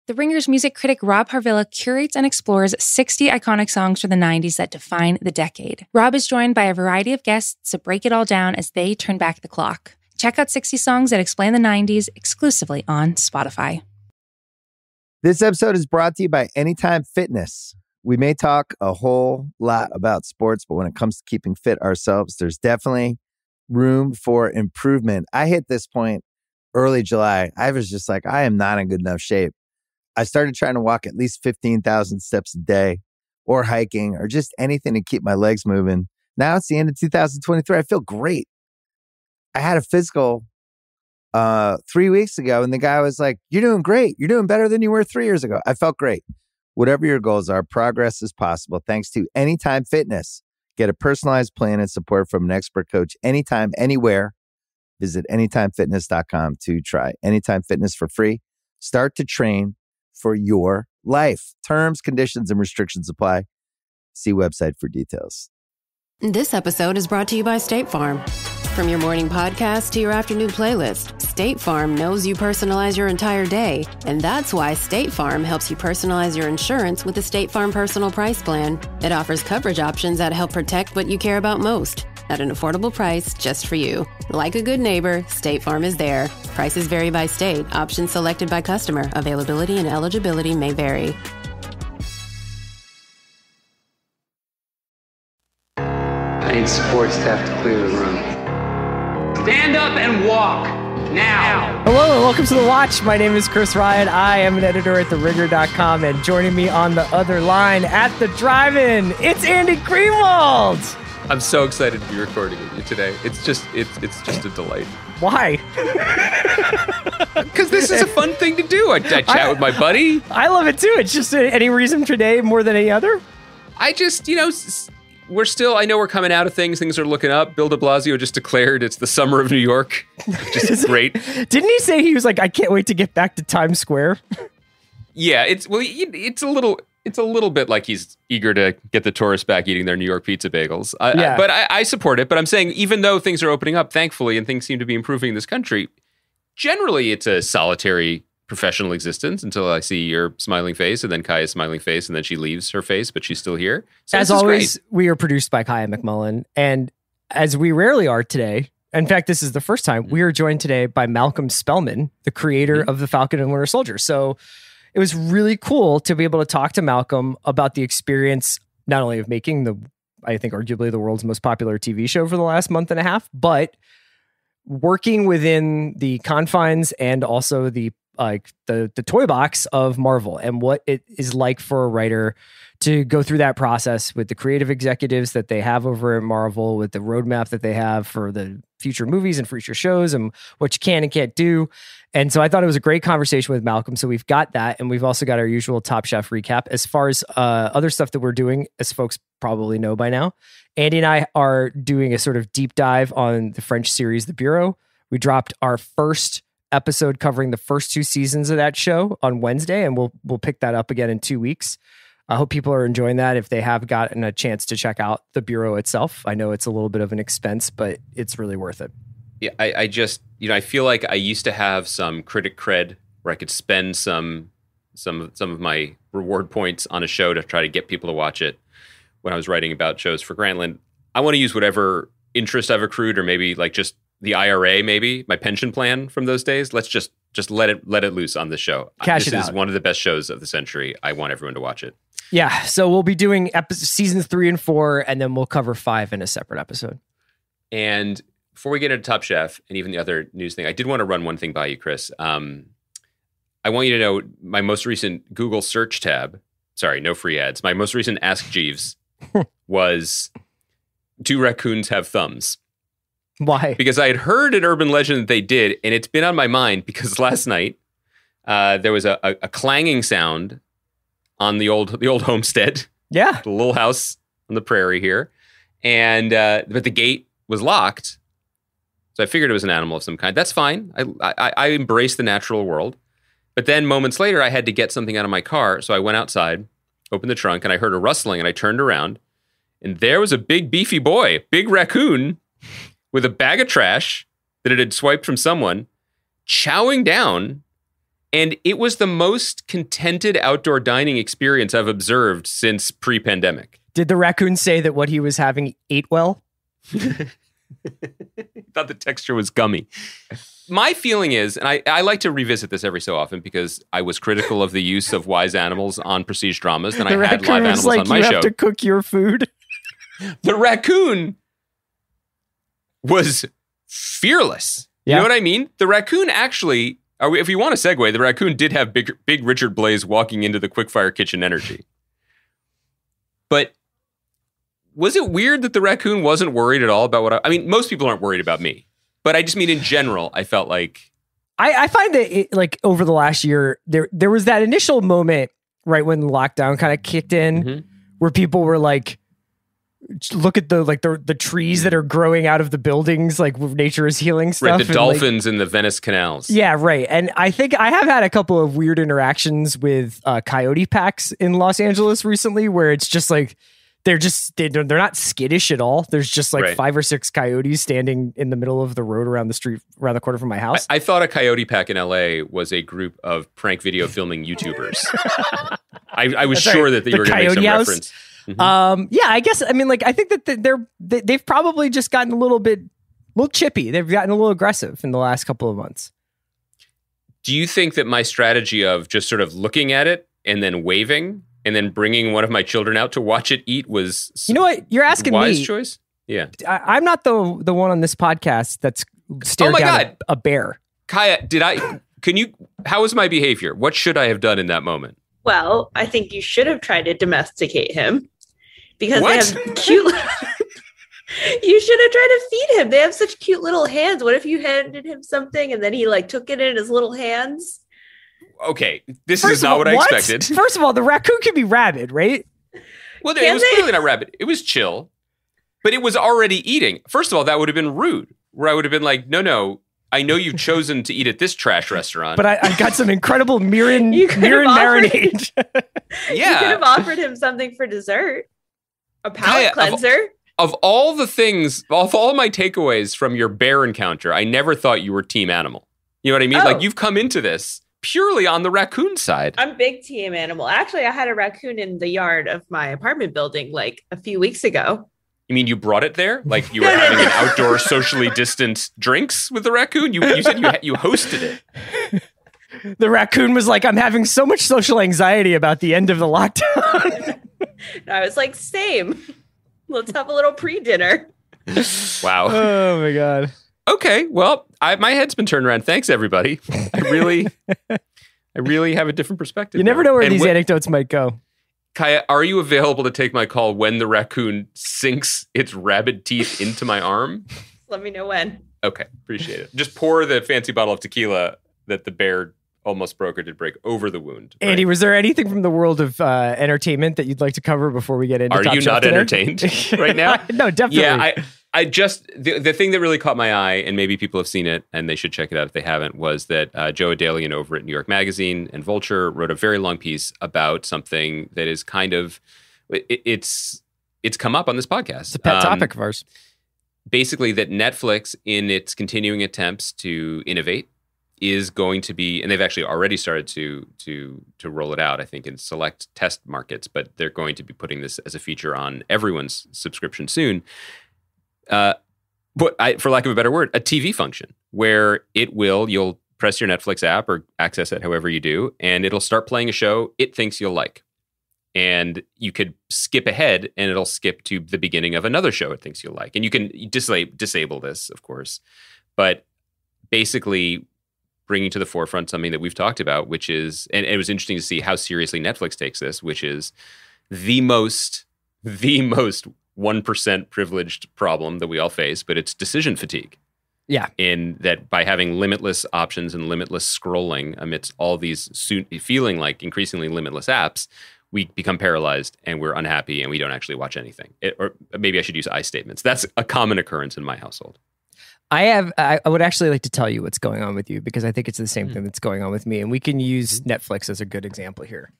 The Ringer's music critic Rob Harvilla curates and explores 60 iconic songs from the 90s that define the decade. Rob is joined by a variety of guests to break it all down as they turn back the clock. Check out 60 Songs That Explain the 90s exclusively on Spotify. This episode is brought to you by Anytime Fitness. We may talk a whole lot about sports, but when it comes to keeping fit ourselves, there's definitely room for improvement. I hit this point early July. I was just like, I am not in good enough shape. I started trying to walk at least 15,000 steps a day or hiking or just anything to keep my legs moving. Now it's the end of 2023. I feel great. I had a physical 3 weeks ago and the guy was like, you're doing great. You're doing better than you were 3 years ago. I felt great. Whatever your goals are, progress is possible thanks to Anytime Fitness. Get a personalized plan and support from an expert coach anytime, anywhere. Visit anytimefitness.com to try Anytime Fitness for free. Start to train for your life. Terms, conditions, and restrictions apply. See website for details. This episode is brought to you by State Farm. From your morning podcast to your afternoon playlist, State Farm knows you personalize your entire day. And that's why State Farm helps you personalize your insurance with the State Farm Personal Price Plan. It offers coverage options that help protect what you care about most at an affordable price just for you. Like a good neighbor, State Farm is there. Prices vary by state. Options selected by customer. Availability and eligibility may vary. I need support staff to clear the room. Stand up and walk now. Hello and welcome to The Watch. My name is Chris Ryan. I am an editor at TheRinger.com, and joining me on the other line at the drive-in, it's Andy Greenwald. I'm so excited to be recording with you today. It's just a delight. Why? Because this is a fun thing to do. I chat with my buddy. I love it too. It's just any reason today more than any other. I just, we're still, I know we're coming out of things. Things are looking up. Bill de Blasio just declared it's the summer of New York. Just great. Didn't he say he was like, I can't wait to get back to Times Square? Yeah, it's a little bit like he's eager to get the tourists back eating their New York pizza bagels. But I support it. But I'm saying even though things are opening up, thankfully, and things seem to be improving in this country, generally it's a solitary professional existence until I see your smiling face and then Kaya's smiling face and then she leaves her face, but she's still here. So as always, we are produced by Kaya McMullen. And as we rarely are today, in fact, this is the first time, we are joined today by Malcolm Spellman, the creator of the Falcon and Winter Soldier. So it was really cool to be able to talk to Malcolm about the experience, not only of making I think arguably the world's most popular TV show for the last month and a half, but working within the confines and also the toy box of Marvel and what it is like for a writer to go through that process with the creative executives that they have over at Marvel, with the roadmap that they have for the future movies and future shows and what you can and can't do. And so I thought it was a great conversation with Malcolm. So we've got that. And we've also got our usual Top Chef recap. As far as other stuff that we're doing, as folks probably know by now, Andy and I are doing a sort of deep dive on the French series, The Bureau. We dropped our first episode covering the first 2 seasons of that show on Wednesday, and we'll pick that up again in 2 weeks. I hope people are enjoying that if they have gotten a chance to check out The Bureau itself. I know it's a little bit of an expense, but it's really worth it. Yeah, I just, I feel like I used to have some critic cred where I could spend some of my reward points on a show to try to get people to watch it when I was writing about shows for Grantland. I want to use whatever interest I've accrued, or maybe like just the IRA, maybe my pension plan from those days. Let's just let it loose on the show. Cash it out. This is one of the best shows of the century. I want everyone to watch it. Yeah, so we'll be doing seasons 3 and 4, and then we'll cover 5 in a separate episode. And before we get into Top Chef and even the other news thing, I did want to run one thing by you, Chris. I want you to know my most recent Google search tab, sorry, no free ads, my most recent Ask Jeeves was, do raccoons have thumbs? Why? Because I had heard an urban legend that they did, and it's been on my mind because last night there was a clanging sound on the old homestead. Yeah. The little house on the prairie here. And but the gate was locked. So I figured it was an animal of some kind. That's fine. I embrace the natural world. But then moments later, I had to get something out of my car. So I went outside, opened the trunk, and I heard a rustling, and I turned around. And there was a big, beefy boy, big raccoon, with a bag of trash that it had swiped from someone, chowing down And it was the most contented outdoor dining experience I've observed since pre-pandemic. Did the raccoon say that what he was having ate well? Thought the texture was gummy. My feeling is, and I like to revisit this every so often because I was critical of the use of wise animals on prestige dramas, and I had live animals on my show. You have to cook your food. The raccoon was fearless. Yeah. You know what I mean? The raccoon actually, if you want to segue, the raccoon did have big Richard Blaze walking into the Quickfire Kitchen energy. But was it weird that the raccoon wasn't worried at all about what I mean, most people aren't worried about me. But I just mean in general, I felt like... I find that over the last year, there was that initial moment right when the lockdown kind of kicked in where people were like, look at the trees that are growing out of the buildings, like nature is healing stuff. Right, the dolphins in the Venice canals. Yeah, right. And I think I have had a couple of weird interactions with coyote packs in Los Angeles recently where it's just like, they're not skittish at all. There's just like 5 or 6 coyotes standing in the middle of the road around the corner from my house. I thought a coyote pack in LA was a group of prank video filming YouTubers. I was sure that you were going to make some reference. Yeah, I guess. I mean, like, I think that they've probably just gotten a little chippy. They've gotten a little aggressive in the last couple of months. Do you think that my strategy of just sort of looking at it and then waving and then bringing one of my children out to watch it eat was, you know what, you're asking wise me? Choice? Yeah, I'm not the one on this podcast that's stared down a bear. Kaya, how was my behavior? What should I have done in that moment? Well, I think you should have tried to domesticate him because What? they have cute. You should have tried to feed him. They have such cute little hands. What if you handed him something and then he like took it in his little hands? Okay, this is not what I expected. First of all, the raccoon can be rabid, right? Well, it was clearly not rabid. It was chill, but it was already eating. First of all, that would have been rude, where I would have been like, no, I know you've chosen to eat at this trash restaurant. But I got some incredible mirin marinade. Yeah. You could have offered him something for dessert. A palate cleanser. Of all the things, of all my takeaways from your bear encounter, I never thought you were team animal. You know what I mean? Oh. Like, you've come into this purely on the raccoon side. I'm big team animal. Actually, I had a raccoon in the yard of my apartment building like a few weeks ago. You mean you brought it there? Like you were having an outdoor socially distanced drinks with the raccoon? You said you hosted it. The raccoon was like, I'm having so much social anxiety about the end of the lockdown. I was like, same. Let's have a little pre-dinner. Wow. Oh my God. Okay, well, my head's been turned around. Thanks, everybody. I really have a different perspective. You never know where these anecdotes might go. Kaya, are you available to take my call when the raccoon sinks its rabid teeth into my arm? Let me know when. Okay, appreciate it. Just pour the fancy bottle of tequila that the bear almost broke or did break over the wound. Right? Andy, was there anything from the world of entertainment that you'd like to cover before we get into Are Top you Shelf not today? entertained right now? No, definitely. Yeah, I just, the thing that really caught my eye, and maybe people have seen it and they should check it out if they haven't, was that Joe Adalian over at New York Magazine and Vulture wrote a very long piece about something that is kind of, it's come up on this podcast. It's a pet topic of ours. Basically that Netflix, in its continuing attempts to innovate, is going to be, and they've actually already started to roll it out, I think, in select test markets, but they're going to be putting this as a feature on everyone's subscription soon. But for lack of a better word, a TV function where you'll press your Netflix app or access it however you do, and it'll start playing a show it thinks you'll like. And you could skip ahead and it'll skip to the beginning of another show it thinks you'll like. And you can disable this, of course, but basically bringing to the forefront something that we've talked about, which is, and it was interesting to see how seriously Netflix takes this, which is the most 1% privileged problem that we all face, but it's decision fatigue. Yeah. In that by having limitless options and limitless scrolling amidst all these feeling like increasingly limitless apps, we become paralyzed and we're unhappy and we don't actually watch anything. Or maybe I should use I statements. That's a common occurrence in my household. I would actually like to tell you what's going on with you because I think it's the same thing that's going on with me. And we can use Netflix as a good example here.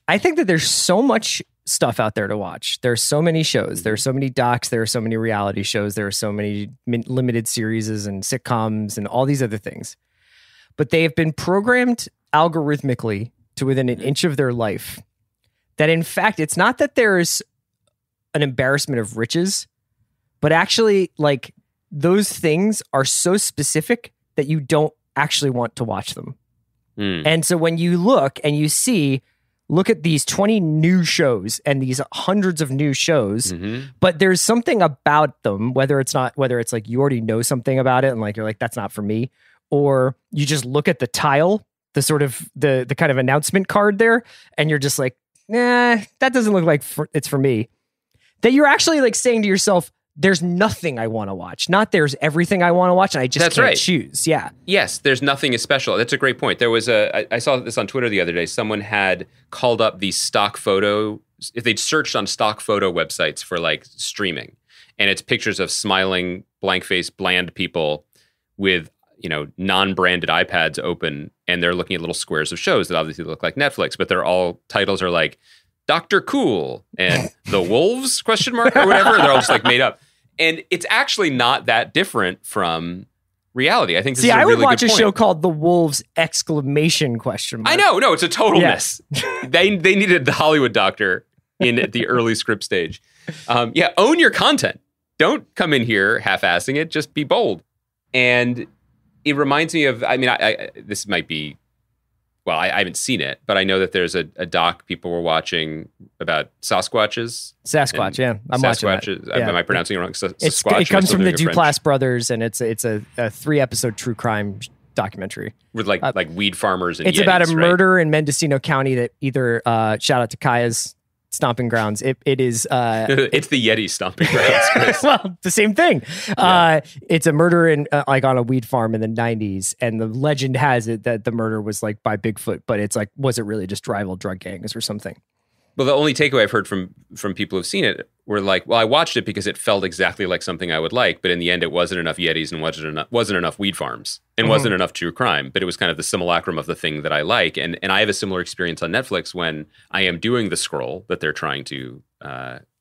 I think that there's so much stuff out there to watch. There's so many shows. There are so many docs. There are so many reality shows. There are so many limited series and sitcoms and all these other things. but they have been programmed algorithmically to within an inch of their life that in fact, it's not that there's an embarrassment of riches, but actually like those things are so specific that you don't actually want to watch them. And so when you look and you see, look at these 20 new shows and these hundreds of new shows, but there's something about them, whether it's like you already know something about it and like you're like, that's not for me, or you just look at the tile, the sort of the kind of announcement card there, and you're just like, nah, that doesn't look like it's for me. That you're actually like saying to yourself, there's nothing I want to watch. Not there's everything I want to watch, and I just can't choose. Yeah. Yes, there's nothing as special. That's a great point. There was I saw this on Twitter the other day. Someone had called up the stock photo, if they'd searched on stock photo websites for like streaming, and it's pictures of smiling, blank-faced, bland people with, you know, non-branded iPads open, and they're looking at little squares of shows that obviously look like Netflix, but they're all titles are like Dr. Cool and The Wolves ? Or whatever. They're all just like made up. And it's actually not that different from reality. I think this is a really good point. I would watch a show called The Wolves ! I know. No, it's a total miss. They needed the Hollywood doctor in the early script stage. Own your content. Don't come in here half-assing it. Just be bold. And it reminds me of, I this might be, well, I haven't seen it, but I know that there's a doc people were watching about Sasquatches. I'm watching that. Am I pronouncing it wrong? It comes from the Duplass brothers, and it's a 3-episode true crime documentary with like weed farmers and it's Yetis, about a murder in Mendocino County that either shout out to Kaya's stomping grounds. It is it's the Yeti stomping grounds, Chris. Well, the same thing. Yeah. It's a murder in like on a weed farm in the 90s, and the legend has it that the murder was like by Bigfoot, but it's like, was it really just rival drug gangs or something? Well, the only takeaway I've heard from people who've seen it were like, well, I watched it because it felt exactly like something I would like, but in the end, it wasn't enough Yetis and wasn't enough weed farms and wasn't enough true crime, but it was kind of the simulacrum of the thing that I like. And I have a similar experience on Netflix when I am doing the scroll that they're trying to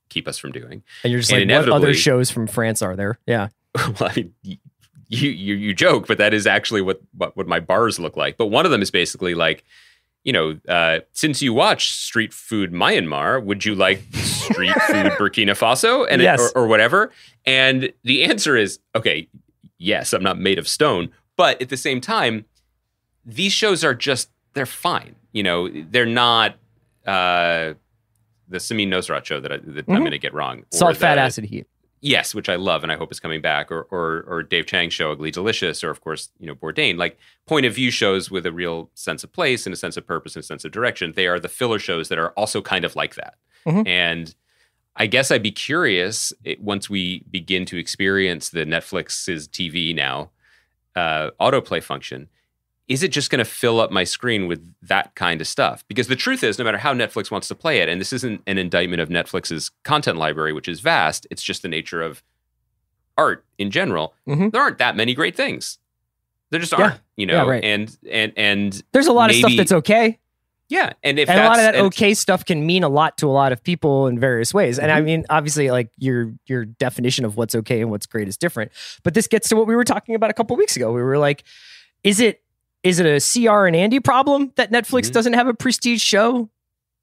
keep us from doing. And you're just like, what other shows from France are there? Yeah. Well, I mean, you joke, but that is actually what my bars look like. But one of them is basically like, you know, since you watch Street Food Myanmar, would you like Street Food Burkina Faso and yes. or whatever? And the answer is, okay, yes, I'm not made of stone. But at the same time, these shows are just, they're fine. You know, they're not the Samin Nosrat show that I'm going to get wrong. Salt, Fat, Acid, Heat. Yes, which I love and I hope is coming back, or Dave Chang's show Ugly Delicious, or of course, you know, Bourdain, like point of view shows with a real sense of place and a sense of purpose and a sense of direction. They are the filler shows that are also kind of like that. And I guess I'd be curious once we begin to experience the Netflix's TV now autoplay function. Is it just going to fill up my screen with that kind of stuff? Because the truth is, no matter how Netflix wants to play it, and this isn't an indictment of Netflix's content library, which is vast, it's just the nature of art in general. There aren't that many great things. There just aren't, you know. Yeah, right. And there's a lot of stuff that's okay. Yeah, and if a lot of that okay stuff can mean a lot to a lot of people in various ways. And I mean, obviously, like your definition of what's okay and what's great is different. But this gets to what we were talking about a couple of weeks ago. We were like, is it a CR and Andy problem that Netflix doesn't have a prestige show?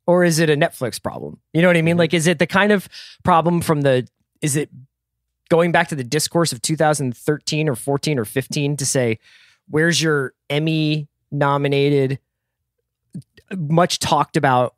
Or is it a Netflix problem? You know what I mean? Like, is it the kind of problem is it going back to the discourse of 2013 or 14 or 15 to say, where's your Emmy nominated, much talked about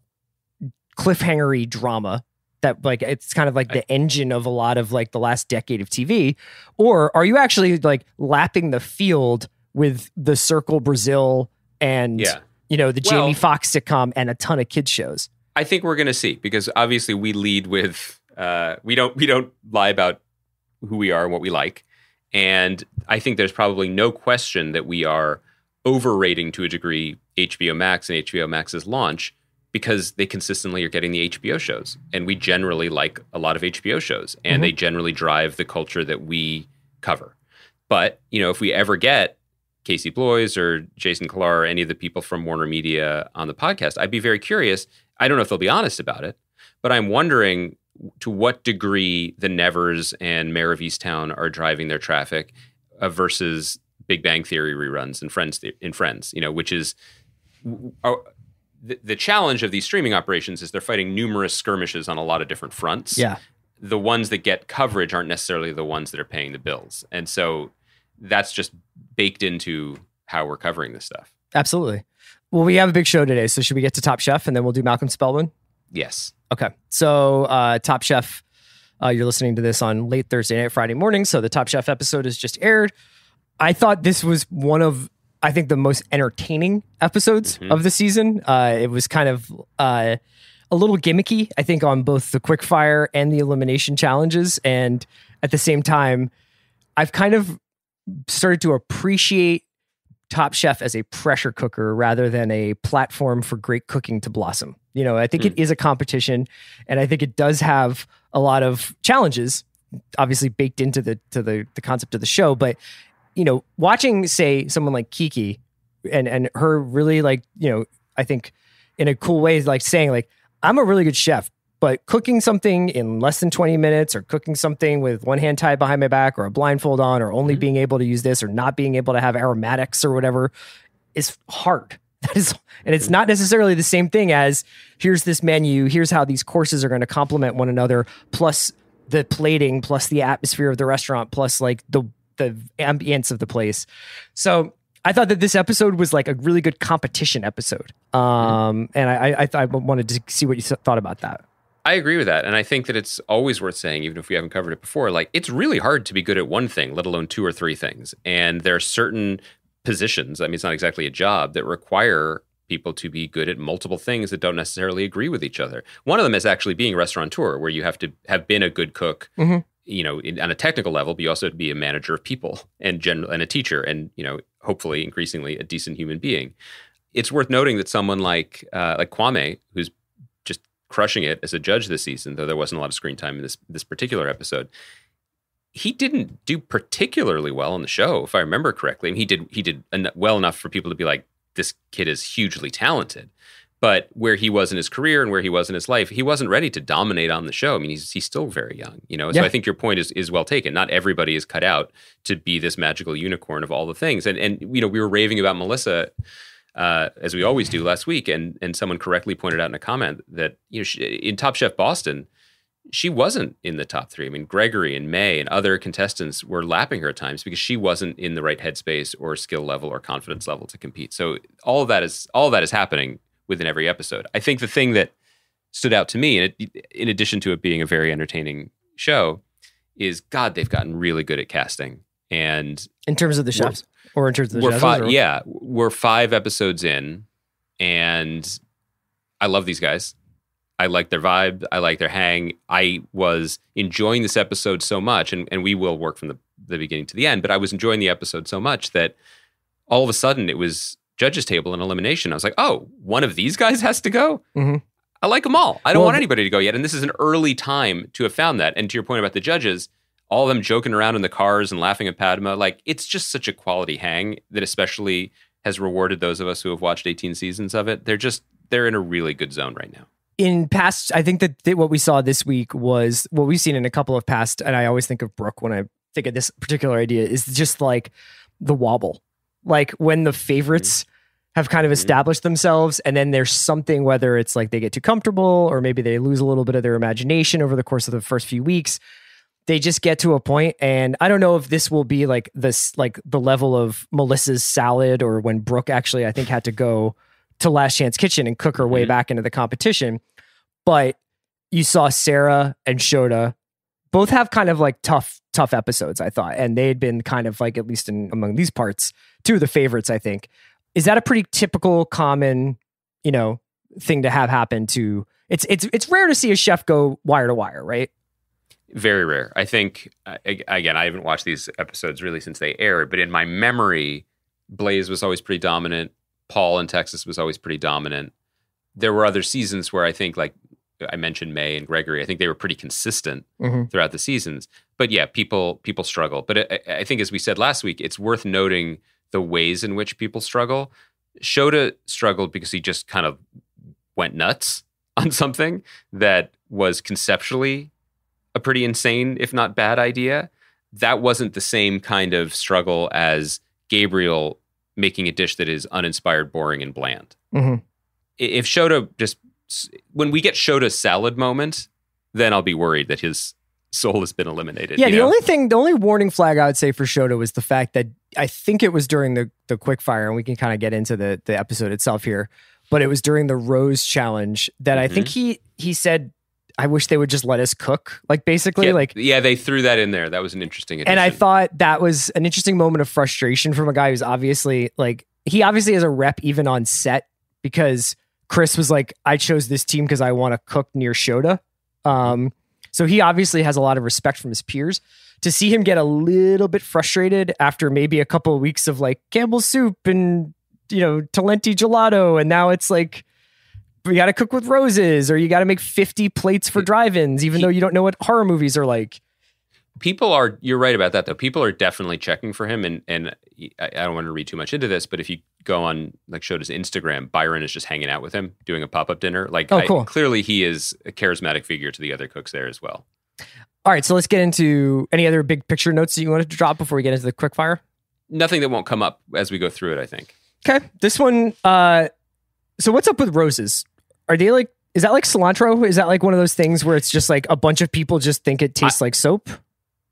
cliffhanger-y drama that like, it's kind of like the engine of a lot of like the last decade of TV? Or are you actually like lapping the field with The Circle Brazil and, you know, the Jamie Foxx sitcom and a ton of kids shows? I think we're going to see, because obviously we lead with, we don't lie about who we are and what we like. And I think there's probably no question that we are overrating to a degree HBO Max and HBO Max's launch, because they consistently are getting the HBO shows. And we generally like a lot of HBO shows, and they generally drive the culture that we cover. But, you know, if we ever get Casey Bloys or Jason Kilar or any of the people from Warner Media on the podcast, I'd be very curious. I don't know if they'll be honest about it, but I'm wondering to what degree the Nevers and Mayor of Easttown are driving their traffic versus Big Bang Theory reruns and Friends, which is the challenge of these streaming operations is they're fighting numerous skirmishes on a lot of different fronts. Yeah. The ones that get coverage aren't necessarily the ones that are paying the bills. And so that's just baked into how we're covering this stuff. Absolutely. Well, we have a big show today, so should we get to Top Chef and then we'll do Malcolm Spellman? Yes. Okay. So Top Chef, you're listening to this on late Thursday night, Friday morning. So the Top Chef episode has just aired. I thought this was one of, I think, the most entertaining episodes of the season. It was kind of a little gimmicky, I think, on both the quickfire and the elimination challenges. And at the same time, I've kind of started to appreciate Top Chef as a pressure cooker rather than a platform for great cooking to blossom. I think it is a competition, and I think it does have a lot of challenges, obviously baked into the concept of the show. But watching, say, someone like Kiki and her really, like, I think in a cool way, like saying, like, I'm a really good chef, but cooking something in less than 20 minutes or cooking something with one hand tied behind my back or a blindfold on or only being able to use this or not being able to have aromatics or whatever is hard. And it's not necessarily the same thing as here's this menu, here's how these courses are going to complement one another, plus the plating, plus the atmosphere of the restaurant, plus like the ambience of the place. So I thought that this episode was like a really good competition episode. And I wanted to see what you thought about that. I agree with that. And I think that it's always worth saying, even if we haven't covered it before, like, it's really hard to be good at one thing, let alone two or three things. And there are certain positions, I mean, it's not exactly a job, that require people to be good at multiple things that don't necessarily agree with each other. One of them is actually being a restaurateur, where you have to have been a good cook, on a technical level, but you also have to be a manager of people and a teacher and, hopefully increasingly a decent human being. It's worth noting that someone like Kwame, who's just crushing it as a judge this season, though there wasn't a lot of screen time in this particular episode, he didn't do particularly well on the show, if I remember correctly. And he did well enough for people to be like, this kid is hugely talented. But where he was in his career and where he was in his life, he wasn't ready to dominate on the show. I mean, he's still very young, So I think your point is well taken. Not everybody is cut out to be this magical unicorn of all the things. And we were raving about Melissa, as we always do, last week, and someone correctly pointed out in a comment that in Top Chef Boston, she wasn't in the top three. I mean, Gregory and May and other contestants were lapping her at times because she wasn't in the right headspace or skill level or confidence level to compete. So all of that is happening within every episode. I think the thing that stood out to me, and in addition to it being a very entertaining show, is God, they've gotten really good at casting. And in terms of the chefs, or in terms of the chefs, we're 5 episodes in, and I love these guys. I like their vibe. I like their hang. I was enjoying this episode so much, and we will work from the beginning to the end, but I was enjoying the episode so much that all of a sudden it was judges table and elimination. I was like, oh, one of these guys has to go? Mm-hmm. I like them all. I don't want anybody to go yet. And this is an early time to have found that. And to your point about the judges, all of them joking around in the cars and laughing at Padma, like, it's just such a quality hang that especially has rewarded those of us who have watched 18 seasons of it. They're in a really good zone right now. In past, I think that what we saw this week was what we've seen in a couple of past, and I always think of Brooke when I think of this particular idea, is just like the wobble. Like when the favorites have kind of established themselves, and then there's something, whether it's like they get too comfortable or maybe they lose a little bit of their imagination over the course of the first few weeks. They just get to a point, and I don't know if this will be like this, like the level of Melissa's salad, or when Brooke actually, I think, had to go to Last Chance Kitchen and cook her way back into the competition. But you saw Sarah and Shota both have kind of like tough episodes, I thought. And they had been kind of like, at least among these parts, 2 of the favorites, I think. Is that a pretty typical, common, thing to have happen to? It's rare to see a chef go wire to wire, right? Very rare. I think, again, I haven't watched these episodes really since they aired, but in my memory, Blaze was always pretty dominant. Paul in Texas was always pretty dominant. There were other seasons where I think, like I mentioned May and Gregory, I think they were pretty consistent throughout the seasons. But yeah, people struggle. But I think, as we said last week, it's worth noting the ways in which people struggle. Shota struggled because he just kind of went nuts on something that was conceptually a pretty insane, if not bad, idea. That wasn't the same kind of struggle as Gabriel making a dish that is uninspired, boring, and bland. Mm-hmm. If Shota when we get Shota's salad moment, then I'll be worried that his soul has been eliminated. Yeah, the only warning flag I would say for Shota was the fact that I think it was during the quickfire, and we can kind of get into the episode itself here, but it was during the Rose challenge that I think he said, I wish they would just let us cook. Like basically they threw that in there. That was an interesting addition. And I thought that was an interesting moment of frustration from a guy who's obviously he obviously has a rep even on set, because Chris was like, I chose this team because I want to cook near Shota. So he obviously has a lot of respect from his peers. To see him get a little bit frustrated after maybe a couple of weeks of like Campbell's soup and, Talenti gelato. And now it's like, we got to cook with roses, or you got to make 50 plates for drive-ins, even though you don't know what horror movies are like. You're right about that though. People are definitely checking for him. And I don't want to read too much into this, but if you go on like Shota's Instagram, Byron is just hanging out with him doing a pop-up dinner. Cool. Clearly he is a charismatic figure to the other cooks there as well. All right. So let's get into any other big picture notes that you wanted to drop before we get into the quickfire. Nothing that won't come up as we go through it, I think. Okay. This one, so what's up with roses? Are they is that like cilantro? Is that like one of those things where it's just like a bunch of people just think it tastes like soap?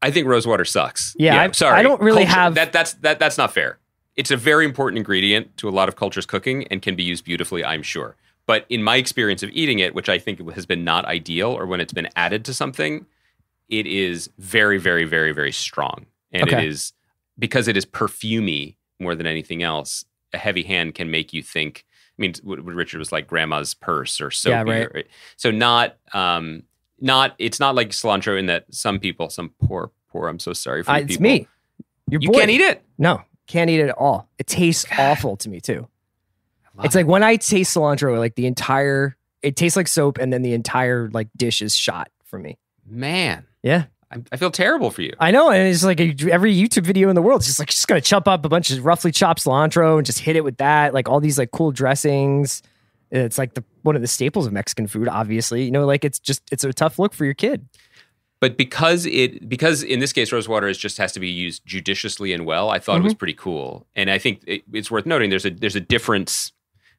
I think rosewater sucks. Yeah, I'm sorry. I don't really have have that's not fair. It's a very important ingredient to a lot of cultures' cooking and can be used beautifully, I'm sure. But in my experience of eating it, which I think has been not ideal, or when it's been added to something, it is very, very, very, very strong. And It is, because it is perfumey more than anything else, a heavy hand can make you think, what Richard was like grandma's purse or soapy. Yeah, right. So it's not like cilantro in that some poor, I'm so sorry for you it's people. me. You can't eat it? No, can't eat it at all. It tastes awful to me too. It's like when I taste cilantro, like it tastes like soap, and then the entire like dish is shot for me. Man. Yeah. I feel terrible for you. I know. And it's like every YouTube video in the world, it's just going to chop up a bunch of roughly chopped cilantro and just hit it with that. Like all these like cool dressings. It's like one of the staples of Mexican food, obviously. It's a tough look for your kid. But because in this case, rosewater just has to be used judiciously and well, I thought it was pretty cool. And I think it's worth noting there's a difference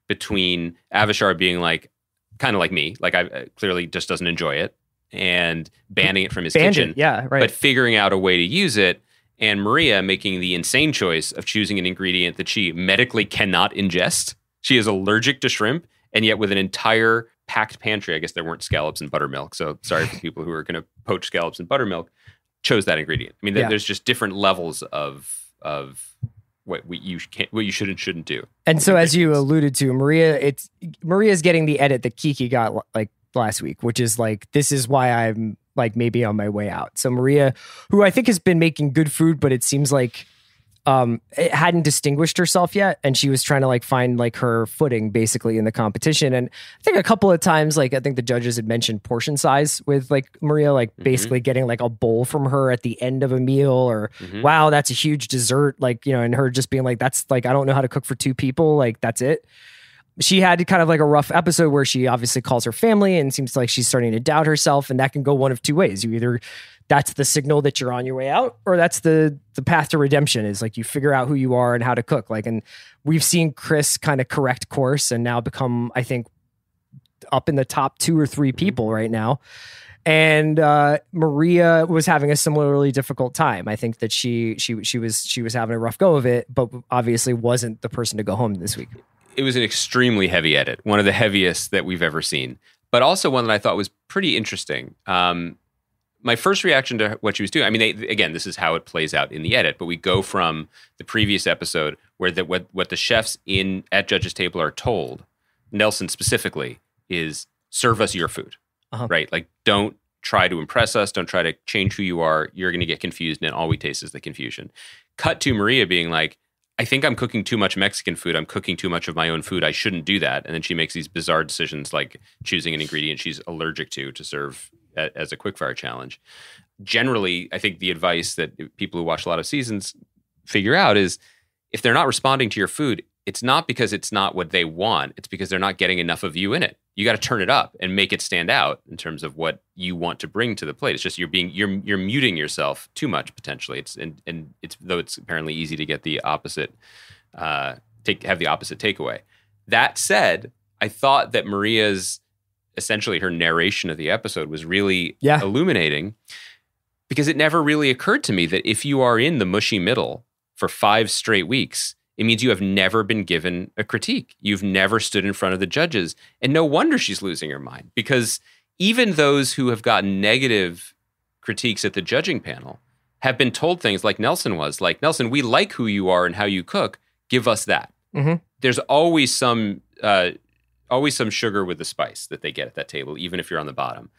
between Avishar being like, kind of like me, like I clearly just doesn't enjoy it, and banning it from his kitchen. Yeah, right. But figuring out a way to use it, and Maria making the insane choice of choosing an ingredient that she medically cannot ingest. She is allergic to shrimp, and yet with an entire packed pantry, I guess there weren't scallops and buttermilk, so sorry for people who are going to poach scallops and buttermilk, chose that ingredient. There's just different levels of what you should and shouldn't do. And so, as you alluded to, Maria's getting the edit that Kiki got like last week, which is like, this is why I'm like maybe on my way out. So Maria, who I think has been making good food, but it seems like it hadn't distinguished herself yet, and she was trying to like find like her footing basically in the competition. And I think a couple of times, like I think the judges had mentioned portion size with like Maria, like basically getting like a bowl from her at the end of a meal, or wow, that's a huge dessert, like, and her just being like, that's like, I don't know how to cook for two people, like that's it. She had kind of like a rough episode where she obviously calls her family and seems like she's starting to doubt herself, and that can go one of two ways. You either, that's the signal that you're on your way out, or that's the path to redemption, is like you figure out who you are and how to cook. Like, and we've seen Chris kind of correct course and now become, I think, up in the top 2 or 3 people right now. And Maria was having a similarly difficult time. I think that she was having a rough go of it, but obviously wasn't the person to go home this week. It was an extremely heavy edit, one of the heaviest that we've ever seen, but also one that I thought was pretty interesting. My first reaction to what she was doing, again, this is how it plays out in the edit, but we go from the previous episode where what the chefs at Judge's Table are told, Nelson specifically, is serve us your food, right? Like, don't try to impress us. Don't try to change who you are. You're going to get confused, and all we taste is the confusion. Cut to Maria being like, I think I'm cooking too much Mexican food. I'm cooking too much of my own food. I shouldn't do that. And then she makes these bizarre decisions like choosing an ingredient she's allergic to serve as a quickfire challenge. Generally, I think the advice that people who watch a lot of seasons figure out is if they're not responding to your food, it's not because it's not what they want. It's because they're not getting enough of you in it. You got to turn it up and make it stand out in terms of what you want to bring to the plate. It's just you're muting yourself too much potentially. Though it's apparently easy to get the opposite have the opposite takeaway. That said, I thought that Maria's essentially her narration of the episode was really illuminating, because it never really occurred to me that if you are in the mushy middle for 5 straight weeks, it means you have never been given a critique. You've never stood in front of the judges. And no wonder she's losing her mind, because even those who have gotten negative critiques at the judging panel have been told things like Nelson was. Like, Nelson, we like who you are and how you cook. Give us that. Mm-hmm. There's always some sugar with the spice that they get at that table, even if you're on the bottom.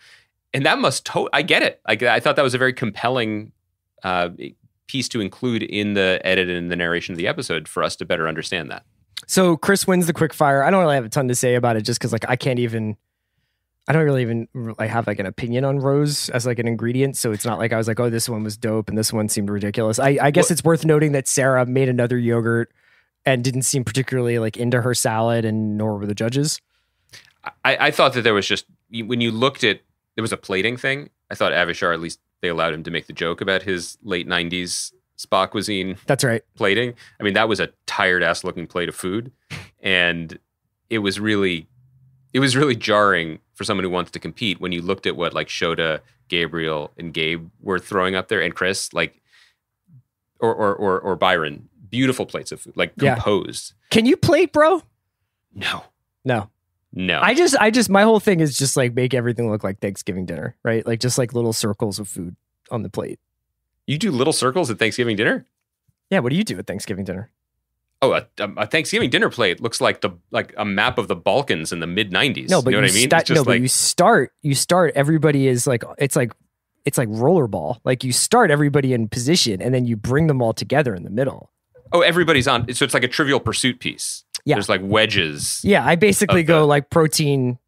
And that I get it. I thought that was a very compelling piece to include in the edit and the narration of the episode for us to better understand that. So Chris wins the quick fire. I don't really have a ton to say about it, just because I don't really even have like an opinion on Rose as like an ingredient. So it's not like I was like, oh, this one was dope and this one seemed ridiculous. I guess it's worth noting that Sarah made another yogurt and didn't seem particularly like into her salad, and nor were the judges. I thought that there was just, when you looked at, there was a plating thing. I thought Avishar, at least they allowed him to make the joke about his late 90s spa cuisine. That's right. Plating. I mean, that was a tired ass looking plate of food. And it was really jarring for someone who wants to compete when you looked at what like Shota, Gabriel, and Gabe were throwing up there, and Chris, like, or Byron, beautiful plates of food, like composed. Can you plate, bro? No. I just my whole thing is just like make everything look like Thanksgiving dinner, right? Like just like little circles of food on the plate. You do little circles at Thanksgiving dinner? Yeah, what do you do at Thanksgiving dinner? Oh, a Thanksgiving dinner plate looks like a map of the Balkans in the mid 90s. No, but you know what I mean? It's just but you start. Everybody is like it's like rollerball. Like you start everybody in position, and then you bring them all together in the middle. Oh, everybody's on. So it's like a Trivial Pursuit piece. Yeah, there's like wedges. Yeah, I basically go like protein,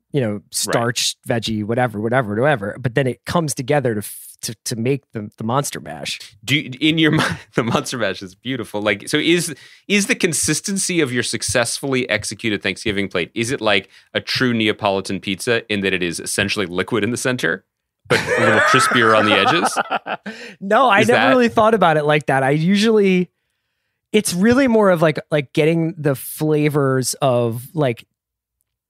starch, veggie, whatever. But then it comes together to make the monster mash. In your mind, the monster mash is beautiful. Like, so is the consistency of your successfully executed Thanksgiving plate, is it like a true Neapolitan pizza in that it is essentially liquid in the center, but a little crispier on the edges? No, I never really thought about it like that. It's really more of like getting the flavors of like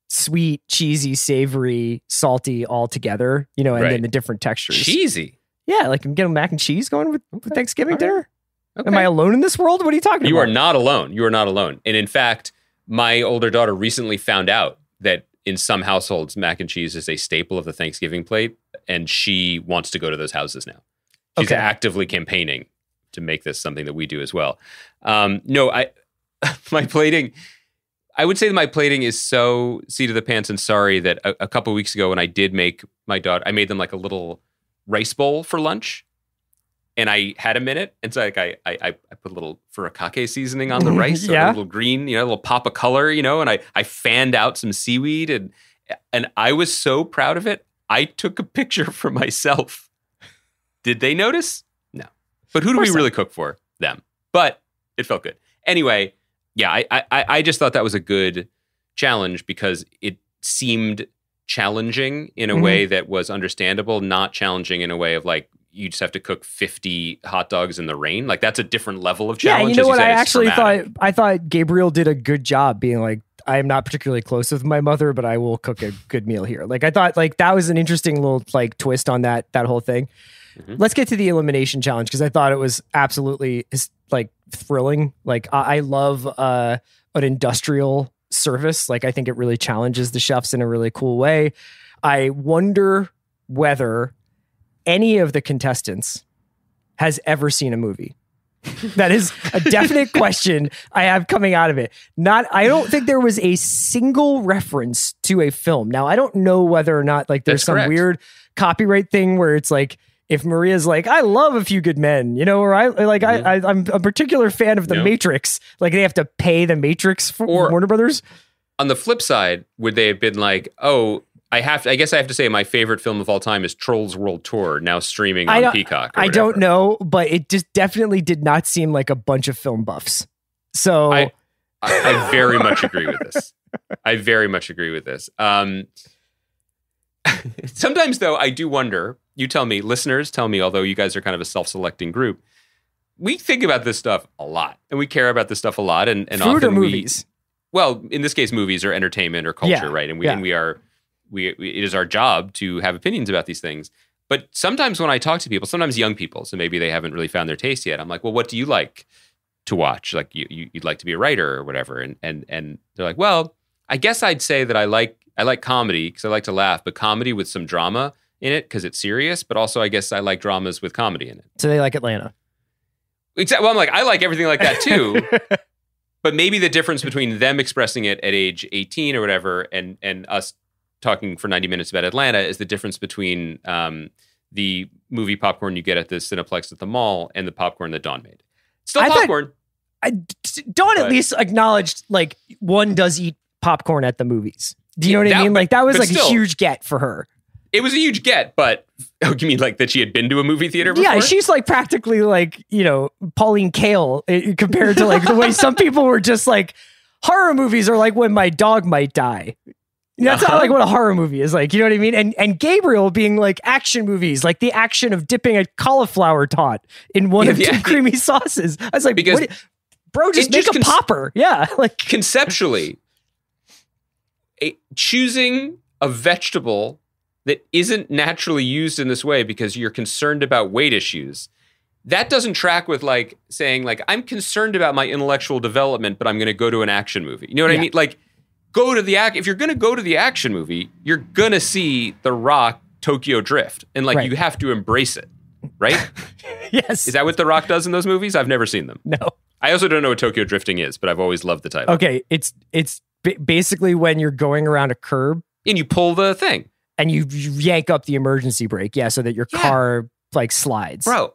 sweet, cheesy, savory, salty all together, and then the different textures. Cheesy. Yeah, like I'm getting mac and cheese going with Thanksgiving dinner. Okay. Am I alone in this world? What are you talking about? You are not alone. You are not alone. And in fact, my older daughter recently found out that in some households, mac and cheese is a staple of the Thanksgiving plate, and she wants to go to those houses now. She's actively campaigning to make this something that we do as well. My plating, I would say that my plating is so seat of the pants and sorry that a couple of weeks ago when I did make my daughter, I made them like a little rice bowl for lunch, and I had a minute. And so like I put a little furikake seasoning on the rice, so a little green, a little pop of color, and I fanned out some seaweed, and I was so proud of it. I took a picture for myself. Did they notice? No. But who do we really cook for? Them. But it felt good. Anyway, yeah, I just thought that was a good challenge because it seemed challenging in a way that was understandable, not challenging in a way of like, you just have to cook 50 hot dogs in the rain. Like that's a different level of challenge. Yeah, you know what? I actually thought Gabriel did a good job being like, I am not particularly close with my mother, but I will cook a good meal here. Like I thought like that was an interesting little like twist on that whole thing. Mm-hmm. Let's get to the elimination challenge because I thought it was absolutely like thrilling. Like I love an industrial service. Like I think it really challenges the chefs in a really cool way. I wonder whether any of the contestants has ever seen a movie. That is a definite question I have coming out of it. I don't think there was a single reference to a film. Now, I don't know whether or not like there's some weird copyright thing where it's like, if Maria's like, I love A Few Good Men, or I'm a particular fan of The Matrix, like they have to pay The Matrix for Warner Brothers. On the flip side, would they have been like, oh, I guess I have to say my favorite film of all time is Trolls World Tour, now streaming on Peacock. I don't know, but it just definitely did not seem like a bunch of film buffs. So I very much agree with this. I very much agree with this. Sometimes, though, I do wonder, you tell me, listeners tell me, although you guys are kind of a self-selecting group, we think about this stuff a lot, and we care about this stuff a lot. And Food often or movies? Well, in this case, movies or entertainment or culture, Yeah, right? And yeah. it is our job to have opinions about these things. But sometimes when I talk to people, sometimes young people, so maybe they haven't really found their taste yet, I'm like, well, what do you like to watch? Like you'd like to be a writer or whatever. And they're like, well, I guess I'd say that I like comedy because I like to laugh, but comedy with some drama in it because it's serious. But also, I guess I like dramas with comedy in it. So they like Atlanta. Exactly. Well, I'm like, I like everything like that too. But maybe the difference between them expressing it at age 18 or whatever and us talking for 90 minutes about Atlanta is the difference between the movie popcorn you get at the Cineplex at the mall and the popcorn that Dawn made. Still popcorn. Dawn at least acknowledged like one does eat popcorn at the movies. Do you know what I mean? Like that was like a huge get for her. It was a huge get, but you mean like that she had been to a movie theater before? Yeah, she's like practically like, Pauline Kael compared to like the way some people were just like, horror movies are like when my dog might die. That's not like what a horror movie is like, you know what I mean? And Gabriel being like action movies, like the action of dipping a cauliflower tot in one of two creamy sauces. I was like, because bro, just make a popper. Yeah. Like conceptually, choosing a vegetable that isn't naturally used in this way because you're concerned about weight issues, that doesn't track with like saying like, I'm concerned about my intellectual development, but I'm going to go to an action movie. You know what I mean? Like if you're going to go to the action movie, you're going to see The Rock Tokyo Drift. And like, you have to embrace it, right? Yes. Is that what The Rock does in those movies? I've never seen them. No. I also don't know what Tokyo Drifting is, but I've always loved the title. Okay. It's basically when you're going around a curb and you pull the thing. And you yank up the emergency brake, so that your car like slides. Bro,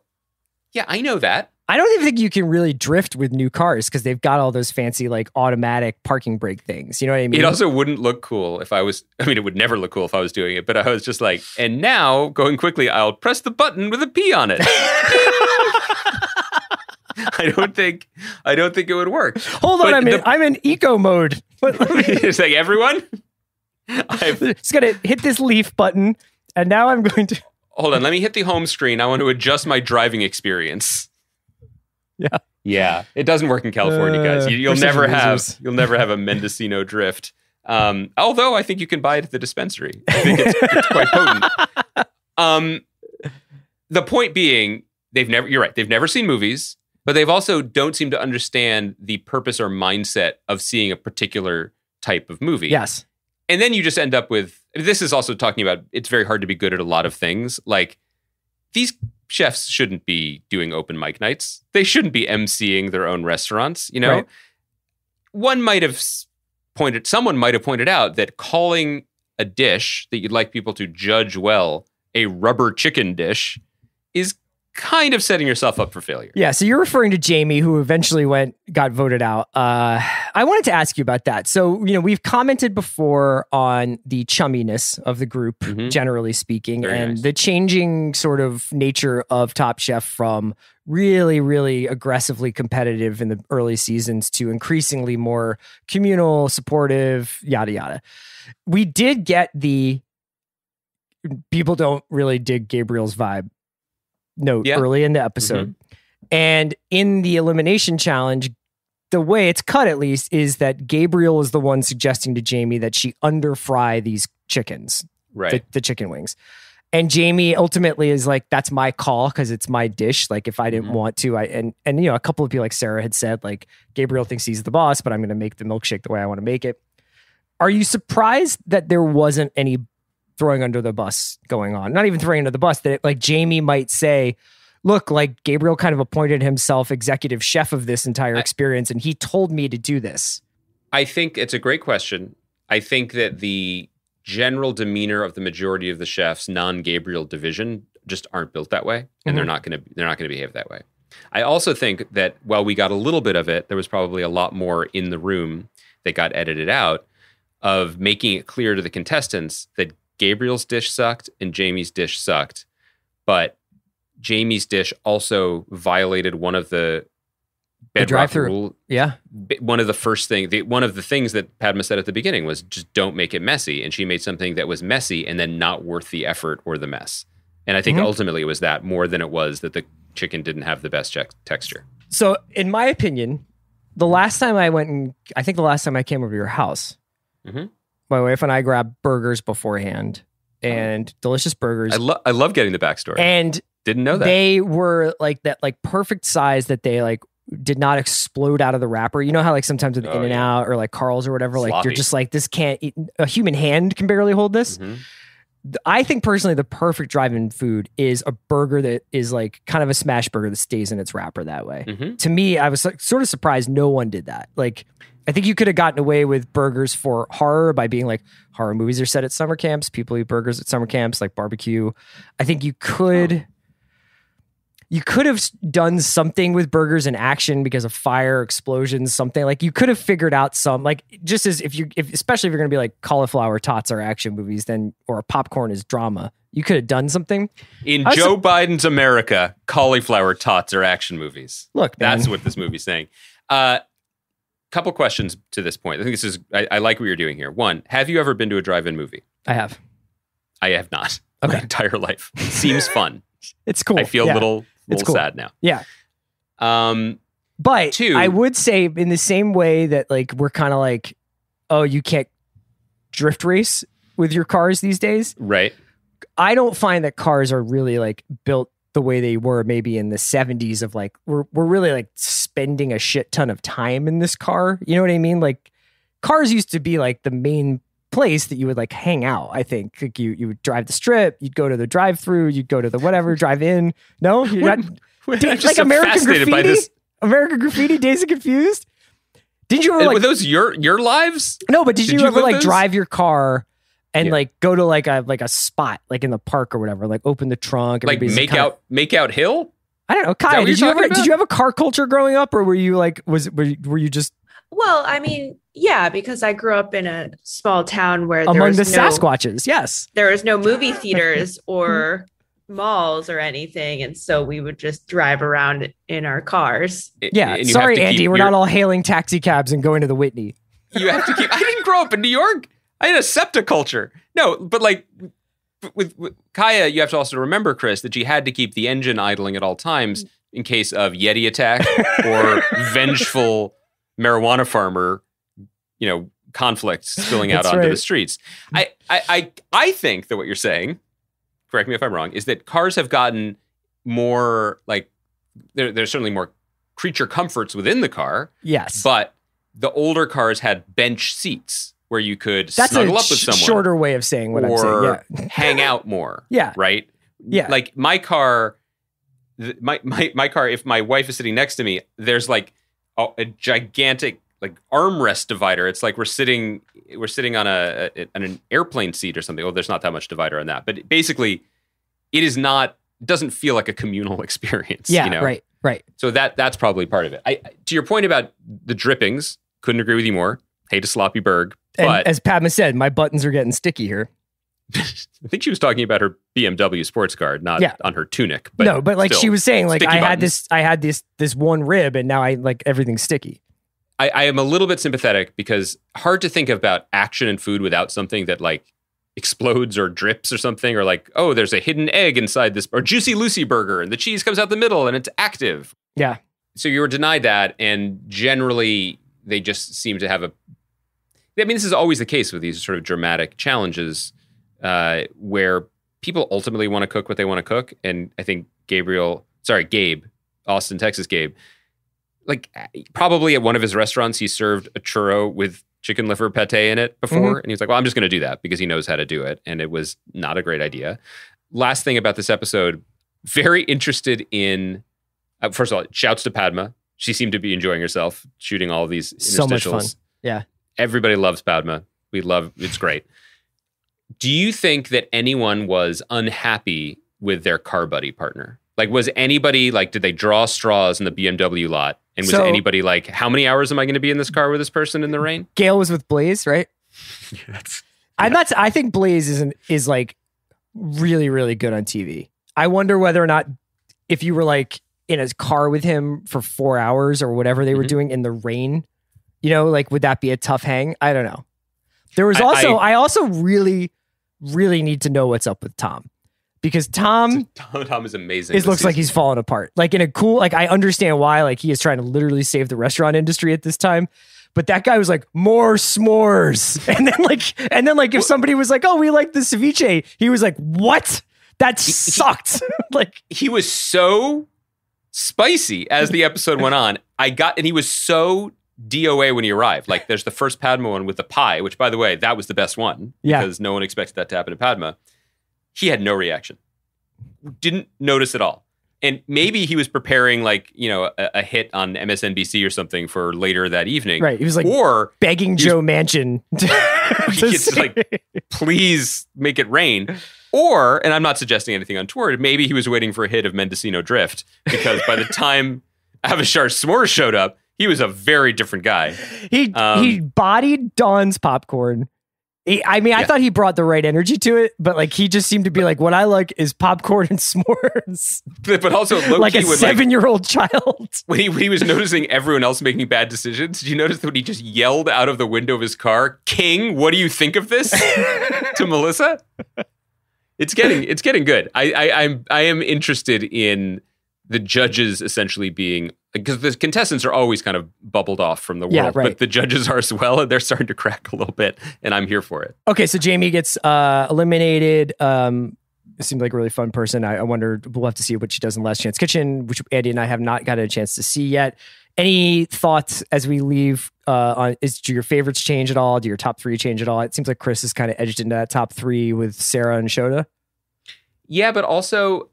yeah, I know that. I don't even think you can really drift with new cars because they've got all those fancy like automatic parking brake things. You know what I mean? It also wouldn't look cool if it would never look cool if I was doing it, but I was just like, and now going quickly, I'll press the button with a P on it. I don't think it would work. Hold on, I'm in eco mode. It's like everyone. Just gonna hit this leaf button, and now I'm going to hold on. Let me hit the home screen. I want to adjust my driving experience. Yeah. It doesn't work in California, guys. You'll never have a Mendocino drift. Although I think you can buy it at the dispensary. I think it's quite potent. The point being, you're right. They've never seen movies, but they've also don't seem to understand the purpose or mindset of seeing a particular type of movie. Yes. And then you just end up with, this is also talking about, it's very hard to be good at a lot of things. Like these chefs shouldn't be doing open mic nights. They shouldn't be emceeing their own restaurants. Right. Someone might have pointed out that calling a dish that you'd like people to judge well, a rubber chicken dish, is kind of setting yourself up for failure. Yeah, so you're referring to Jamie, who eventually got voted out. I wanted to ask you about that. So, we've commented before on the chumminess of the group, generally speaking, Very and nice. the changing sort of nature of Top Chef from really, really aggressively competitive in the early seasons to increasingly more communal, supportive, yada, yada. We did get people don't really dig Gabriel's vibe note early in the episode. And in the elimination challenge, the way it's cut at least is that Gabriel is the one suggesting to Jamie that she underfry these chickens, right? The chicken wings. And Jamie ultimately is like, that's my call because it's my dish. Like if I didn't want to, and a couple of people like Sarah had said, like Gabriel thinks he's the boss, but I'm going to make the milkshake the way I want to make it. Are you surprised that there wasn't any throwing under the bus going on? Not even throwing under the bus, that like Jamie might say, look, like Gabriel kind of appointed himself executive chef of this entire experience, and he told me to do this. I think it's a great question. I think that the general demeanor of the majority of the chefs, non-Gabriel division, just aren't built that way, and they're not going to behave that way. I also think that while we got a little bit of it, there was probably a lot more in the room that got edited out of making it clear to the contestants that Gabriel's dish sucked and Jamie's dish sucked, but Jamie's dish also violated one of the bedrock drive-through. rule. Yeah. One of the things that Padma said at the beginning was just don't make it messy. And she made something that was messy and then not worth the effort or the mess. And I think ultimately it was that more than it was that the chicken didn't have the best texture. So in my opinion, the last time I came over to your house, my wife and I grabbed burgers beforehand and delicious burgers. I love getting the backstory. And didn't know that. They were like that, like perfect size that they like did not explode out of the wrapper. You know how like sometimes with In-N-Out or like Carl's or whatever, like you're just like, this can't eat, a human hand can barely hold this. I think personally the perfect drive-in food is a burger that is like kind of a smash burger that stays in its wrapper that way. To me, I was like, sort of surprised no one did that. Like, I think you could have gotten away with burgers for horror by being like, horror movies are set at summer camps. People eat burgers at summer camps, like barbecue. I think you could have done something with burgers in action because of fire, explosions, something like you could have figured out some, like just as especially if you're going to be like cauliflower tots are action movies, then, or popcorn is drama. You could have done something. In Joe Biden's America, cauliflower tots are action movies. Look, man. That's what this movie's saying. Couple questions to this point. I think I like what you're doing here. One, have you ever been to a drive-in movie? I have. I have not. My entire life. It seems fun. It's cool. I feel a little cool. Sad now. Yeah. But two, I would say in the same way that like we're kind of like, oh, you can't drift race with your cars these days. Right. I don't find that cars are really like built the way they were maybe in the 70s of like, we're really like spending a shit ton of time in this car. You know what I mean? Like cars used to be like the main place that you would like hang out. I think like you would drive the strip, you'd go to the drive-through, you'd go to the whatever, drive in. No, you're not like American Graffiti, American Graffiti, Days of Confused. Did you ever like were those your lives? No, but did you ever like those? drive your car and like go to like a spot like in the park or whatever, like open the trunk, like make out hill? I don't know. Kai, did you have a car culture growing up, or were you like were you just? Well, I mean, yeah, because I grew up in a small town where among the Sasquatches, yes, there was no movie theaters or malls or anything, and so we would just drive around in our cars. Yeah, sorry, Andy, we're not all hailing taxi cabs and going to the Whitney. You have to keep. I didn't grow up in New York. I had a SEPTA culture. No, but like with Kaya, you have to also remember, Chris, that you had to keep the engine idling at all times in case of Yeti attack or vengeful marijuana farmer, conflict spilling out onto the streets. I think that what you're saying, correct me if I'm wrong, is that cars have gotten more like there's certainly more creature comforts within the car. Yes, but the older cars had bench seats where you could snuggle up with someone. Shorter way of saying what I'm saying. Or hang out more. Yeah. Right? Yeah. Like my car, my car, if my wife is sitting next to me, there's like a gigantic like armrest divider. It's like we're sitting on an airplane seat or something. Well, there's not that much divider on that. But basically, it doesn't feel like a communal experience. Yeah, right. So that's probably part of it. To your point about the drippings, couldn't agree with you more. Hate a sloppy burg. And but as Padma said, my buttons are getting sticky here. I think she was talking about her BMW sports car, not on her tunic. But no, but like still, she was saying, like I buttons. had this one rib, and now I like everything's sticky. I am a little bit sympathetic because hard to think about action and food without something that like explodes or drips or something, or like, oh, there's a hidden egg inside this, or Juicy Lucy burger and the cheese comes out the middle and it's active. Yeah. So you were denied that, and generally they just seem to have this is always the case with these sort of dramatic challenges where people ultimately want to cook what they want to cook. And I think Gabe, Austin, Texas Gabe, like probably at one of his restaurants, he served a churro with chicken liver pate in it before. And he was like, well, I'm just going to do that because he knows how to do it. And it was not a great idea. Last thing about this episode, very interested in, first of all, shouts to Padma. She seemed to be enjoying herself shooting all of these interstitials. So much fun. Yeah. Everybody loves Padma. It's great. Do you think that anyone was unhappy with their car buddy partner? Like, was anybody like, did they draw straws in the BMW lot? And was anybody like, how many hours am I going to be in this car with this person in the rain? Gail was with Blaze, right? I think Blaze is like really, really good on TV. I wonder whether or not if you were like in a car with him for 4 hours or whatever they were doing in the rain? You know, like, would that be a tough hang? I don't know. There was also, I also really, really need to know what's up with Tom, because Tom is amazing. It looks like he's falling apart. Like in a cool, like I understand why, like he is trying to literally save the restaurant industry at this time. But that guy was like, more s'mores. And then like if somebody was like, oh, we like the ceviche, he was like, what? That sucked. Like he was so spicy as the episode went on. And he was so DOA when he arrived. Like there's the first Padma one with the pie, which by the way, that was the best one because no one expected that to happen to Padma. He had no reaction. Didn't notice at all. And maybe he was preparing like, you know, a hit on MSNBC or something for later that evening. Right. He was like begging Joe Manchin to like, please make it rain. Or, and I'm not suggesting anything untoward, maybe he was waiting for a hit of Mendocino Drift, because by the time Avishar S'mores showed up, he was a very different guy. He bodied Dawn's popcorn. I thought he brought the right energy to it, but like he just seemed to be like, what I like is popcorn and s'mores. But also like a 7-year-old child. When he was noticing everyone else making bad decisions, did you notice that when he just yelled out of the window of his car, "King, what do you think of this?" to Melissa? It's getting good. I am interested in the judges essentially being, because the contestants are always kind of bubbled off from the world, but the judges are as well, and they're starting to crack a little bit, and I'm here for it. Okay, so Jamie gets eliminated. It seemed like a really fun person. I wonder, we'll have to see what she does in Last Chance Kitchen, which Andy and I have not gotten a chance to see yet. Any thoughts as we leave do your favorites change at all? Do your top 3 change at all? It seems like Chris is kind of edged into that top 3 with Sarah and Shota. Yeah, but also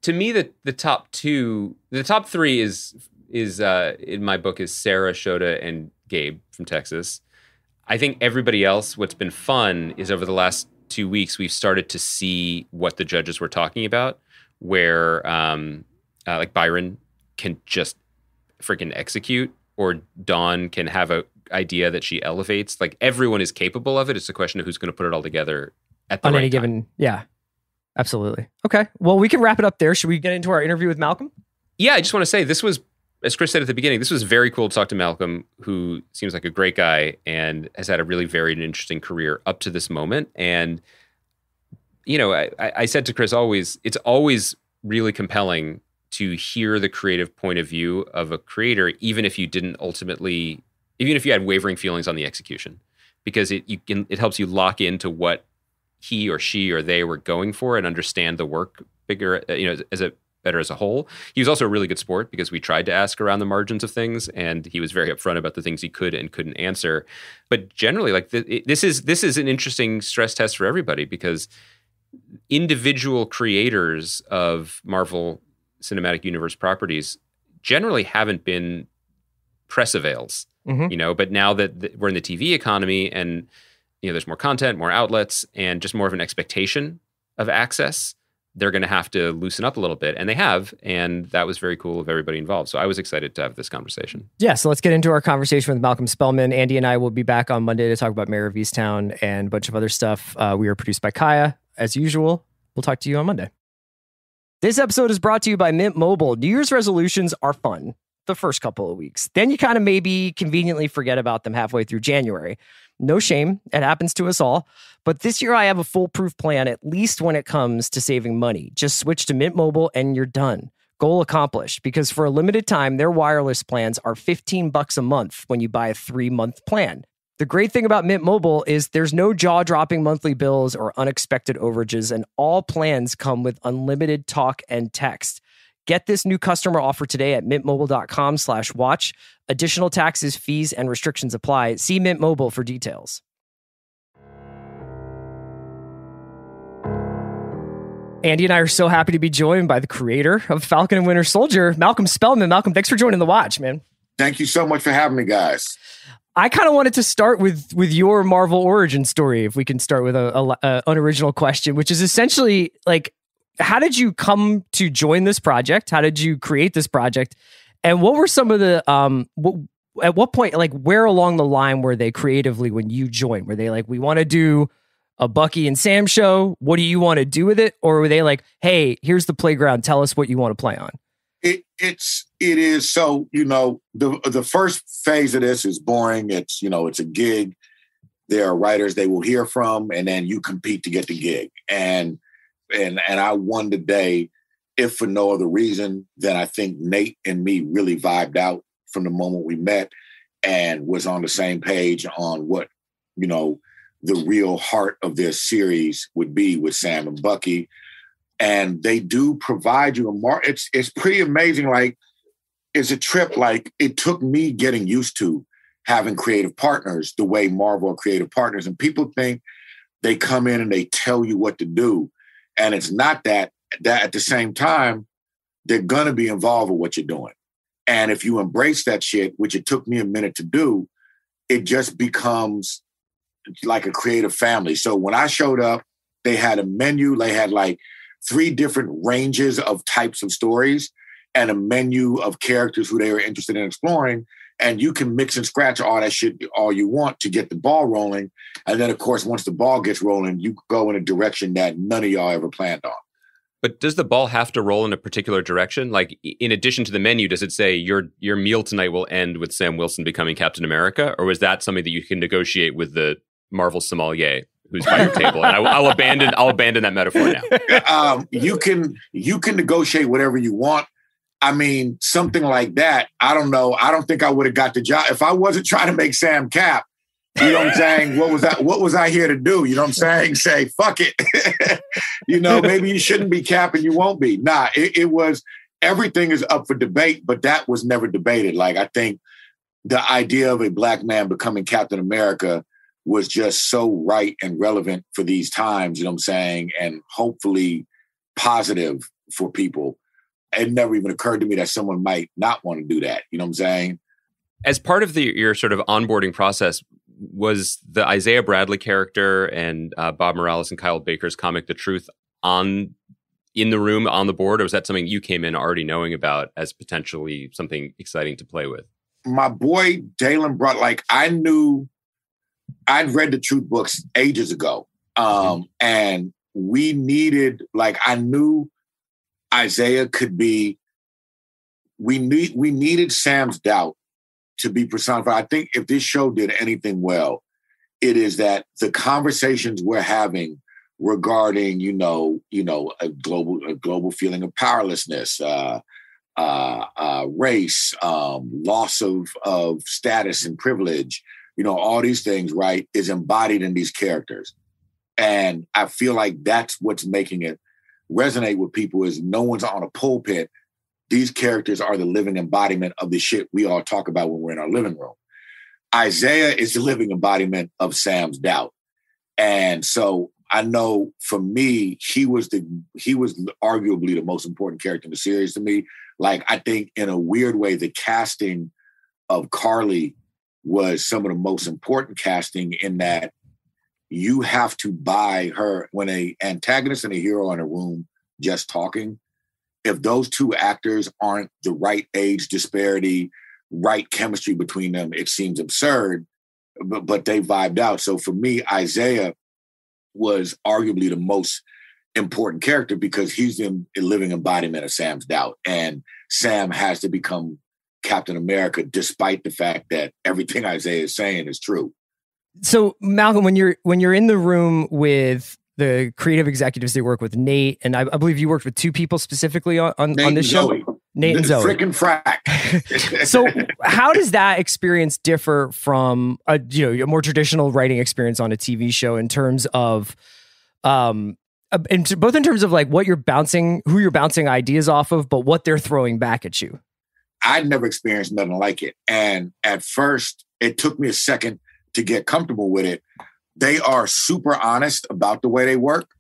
to me, the top 3 is in my book is Sarah, Shota, and Gabe from Texas. I think everybody else, what's been fun is over the last 2 weeks, we've started to see what the judges were talking about, where like Byron can just freaking execute, or Dawn can have a idea that she elevates. Like everyone is capable of it. It's a question of who's going to put it all together at the right any time. Given. Yeah, absolutely. Okay. Well, we can wrap it up there. Should we get into our interview with Malcolm? Yeah, I just want to say this was, as Chris said at the beginning, this was very cool to talk to Malcolm, who seems like a great guy and has had a really varied and interesting career up to this moment. And, you know, I said to Chris it's always really compelling to hear the creative point of view of a creator, even if you had wavering feelings on the execution, because it helps you lock into what he or she or they were going for and understand the work bigger, better as a whole. He was also a really good sport, because we tried to ask around the margins of things, and he was very upfront about the things he could and couldn't answer. But generally, like this is an interesting stress test for everybody, because individual creators of Marvel Cinematic Universe properties generally haven't been press avails, but now that we're in the TV economy and, you know, there's more content, more outlets, and just more of an expectation of access, they're going to have to loosen up a little bit. And they have. And that was very cool of everybody involved. So I was excited to have this conversation. Yeah. So let's get into our conversation with Malcolm Spellman. Andy and I will be back on Monday to talk about Mayor of Easttown and a bunch of other stuff. We are produced by Kaya, as usual. We'll talk to you on Monday. This episode is brought to you by Mint Mobile. New Year's resolutions are fun the first couple of weeks. Then you kind of maybe conveniently forget about them halfway through January. No shame. It happens to us all. But this year I have a foolproof plan, at least when it comes to saving money. Just switch to Mint Mobile and you're done. Goal accomplished, because for a limited time, their wireless plans are $15 a month when you buy a 3-month plan. The great thing about Mint Mobile is there's no jaw-dropping monthly bills or unexpected overages, and all plans come with unlimited talk and text. Get this new customer offer today at mintmobile.com/watch. Additional taxes, fees, and restrictions apply. See Mint Mobile for details. Andy and I are so happy to be joined by the creator of Falcon and Winter Soldier, Malcolm Spellman. Malcolm, thanks for joining the watch, man. Thank you so much for having me, guys. I kind of wanted to start with your Marvel origin story, if we can start with a unoriginal question, which is essentially like, how did you come to join this project? How did you create this project? And what were some of the, at what point, like where along the line were they creatively when you joined? Were they like, we want to do a Bucky and Sam show? What do you want to do with it? Or were they like, hey, here's the playground, tell us what you want to play on? It is. So, the first phase of this is boring. It's, it's a gig. There are writers they will hear from, and then you compete to get the gig. And I won the day, if for no other reason than I think Nate and me really vibed out from the moment we met and was on the same page on what, the real heart of this series would be with Sam and Bucky. And they do provide you it's pretty amazing. Like, it's a trip. Like, it took me getting used to having creative partners the way Marvel are creative partners. And people think they come in and they tell you what to do. And it's not that at the same time, they're going to be involved with what you're doing. And if you embrace that shit, which it took me a minute to do, it just becomes like a creative family. So when I showed up, they had a menu. They had like 3 different ranges of types of stories and a menu of characters who they were interested in exploring. And you can mix and scratch all that shit all you want to get the ball rolling. And then, of course, once the ball gets rolling, you go in a direction that none of y'all ever planned on. But does the ball have to roll in a particular direction? Like, in addition to the menu, does it say your meal tonight will end with Sam Wilson becoming Captain America? Or was that something that you can negotiate with the Marvel sommelier who's by your table? And I'll abandon that metaphor now. You can negotiate whatever you want. I mean, something like that, I don't know. I don't think I would have got the job. If I wasn't trying to make Sam Cap, you know what I'm saying? What was I here to do? You know what I'm saying? Say, fuck it. Maybe you shouldn't be Cap and you won't be. Nah, it was, everything is up for debate, but that was never debated. Like, I think the idea of a Black man becoming Captain America was just so right and relevant for these times, you know what I'm saying? And hopefully positive for people. It never even occurred to me that someone might not want to do that. You know what I'm saying? As part of your sort of onboarding process, was the Isaiah Bradley character and Bob Morales and Kyle Baker's comic The Truth in the room on the board? Or was that something you came in already knowing about as potentially something exciting to play with? My boy Dalen brought, I'd read the Truth books ages ago. And we needed, I knew Isaiah could be, we needed Sam's doubt to be personified. I think if this show did anything well, it is that the conversations we're having regarding, a global feeling of powerlessness, race, loss of status and privilege, all these things, right, is embodied in these characters. And I feel like that's what's making it resonate with people, is no one's on a pulpit. These characters are the living embodiment of the shit we all talk about when we're in our living room. Isaiah is the living embodiment of Sam's doubt. And so I know for me, he was arguably the most important character in the series to me. I think in a weird way, the casting of Carly was some of the most important casting, in that you have to buy her. When an antagonist and a hero are in a room just talking, if those two actors aren't the right age disparity, right chemistry between them, it seems absurd, but they vibed out. So for me, Isaiah was arguably the most important character because he's the living embodiment of Sam's doubt. And Sam has to become Captain America, despite the fact that everything Isaiah is saying is true. So Malcolm, when you're in the room with the creative executives that work with, Nate, and I believe you worked with 2 people specifically on this show. Nate and Zoe. Frickin' frack. So how does that experience differ from a more traditional writing experience on a TV show in terms of both in terms of who you're bouncing ideas off of, but what they're throwing back at you? I'd never experienced nothing like it. And at first, it took me a second to get comfortable with it. They are super honest about the way they work,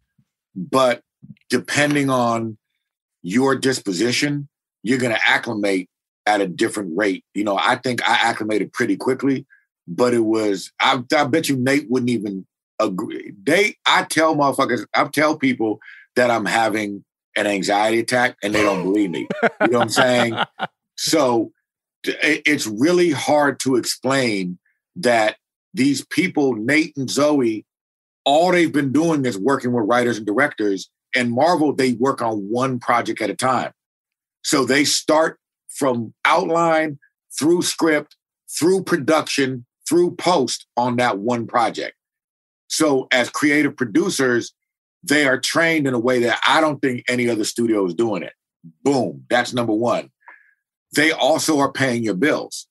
but depending on your disposition, you're going to acclimate at a different rate. I think I acclimated pretty quickly, but it was, I bet you Nate wouldn't even agree. I tell people that I'm having an anxiety attack and they don't believe me. You know what I'm saying? So it's really hard to explain that these people, Nate and Zoe, all they've been doing is working with writers and directors. And Marvel, they work on one project at a time. So they start from outline through script, through production, through post on that one project. So as creative producers, they are trained in a way that I don't think any other studio is doing it. Boom. That's number one. They also are paying your bills.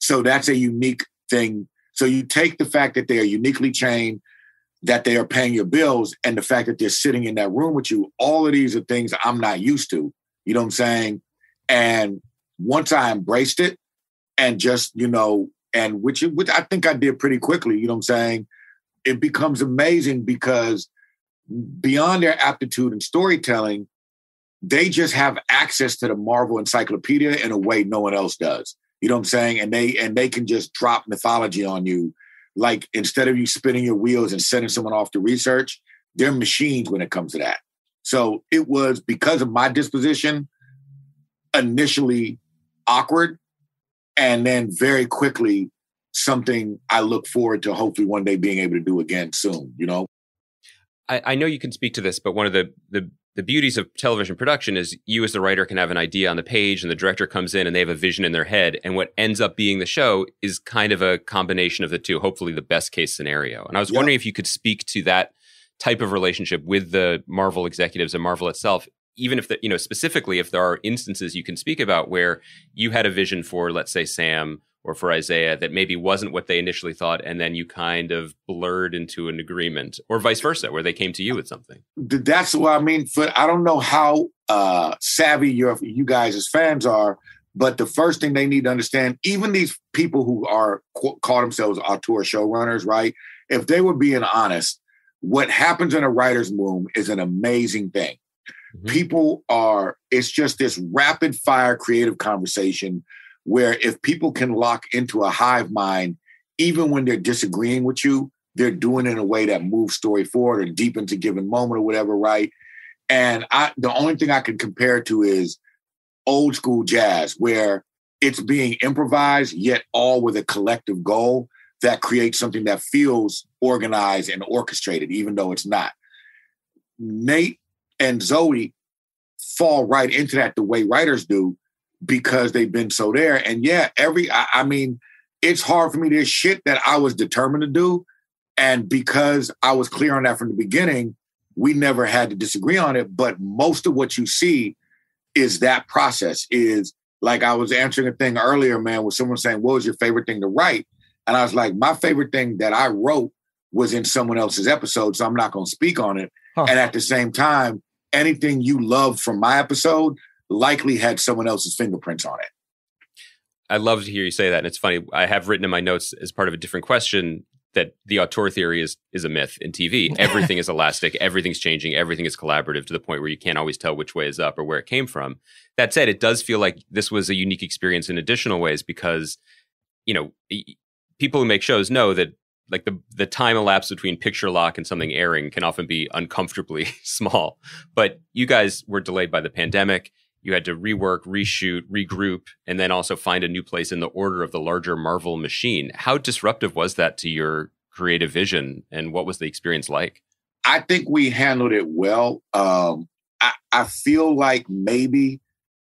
So that's a unique thing. So you take the fact that they are uniquely trained, that they are paying your bills, and the fact that they're sitting in that room with you. All of these are things I'm not used to. You know what I'm saying? And once I embraced it and just, and which I think I did pretty quickly, you know what I'm saying? It becomes amazing because beyond their aptitude in storytelling, they just have access to the Marvel Encyclopedia in a way no one else does. You know what I'm saying? And they can just drop mythology on you. Like, instead of you spinning your wheels and sending someone off to research, they're machines when it comes to that. So it was, because of my disposition, initially awkward, and then very quickly something I look forward to hopefully one day being able to do again soon, I know you can speak to this, but one of the beauties of television production is you as the writer can have an idea on the page and the director comes in and they have a vision in their head. And what ends up being the show is kind of a combination of the two, hopefully the best case scenario. And I was wondering if you could speak to that type of relationship with the Marvel executives and Marvel itself, even if specifically if there are instances you can speak about where you had a vision for, let's say, Sam or for Isaiah that maybe wasn't what they initially thought, and then you kind of blurred into an agreement, or vice versa, where they came to you with something. That's what I mean. I don't know how savvy you guys as fans are, but the first thing they need to understand, even these people who call themselves auteur showrunners, right? If they were being honest, what happens in a writer's room is an amazing thing. Mm-hmm. It's just this rapid fire creative conversation where if people can lock into a hive mind, even when they're disagreeing with you, they're doing it in a way that moves story forward or deepens a given moment or whatever, right? And the only thing I can compare it to is old school jazz, where it's being improvised, yet all with a collective goal that creates something that feels organized and orchestrated, even though it's not. Nate and Zoe fall right into that the way writers do, because they've been so there. And it's hard for me to shit that I was determined to do. And because I was clear on that from the beginning, we never had to disagree on it. But most of what you see is that process. Is like, I was answering a thing earlier, man, with someone saying, what was your favorite thing to write? And I was like, my favorite thing that I wrote was in someone else's episode, so I'm not going to speak on it. Huh. And at the same time, anything you loved from my episode likely had someone else's fingerprints on it. I love to hear you say that. And it's funny, I have written in my notes as part of a different question that the auteur theory is a myth in TV. Everything is elastic, everything's changing, everything is collaborative to the point where you can't always tell which way is up or where it came from. That said, it does feel like this was a unique experience in additional ways because, people who make shows know that like the time elapsed between picture lock and something airing can often be uncomfortably small. But you guys were delayed by the pandemic. You had to rework, reshoot, regroup, and then also find a new place in the order of the larger Marvel machine. How disruptive was that to your creative vision, and what was the experience like? I think we handled it well. I feel like maybe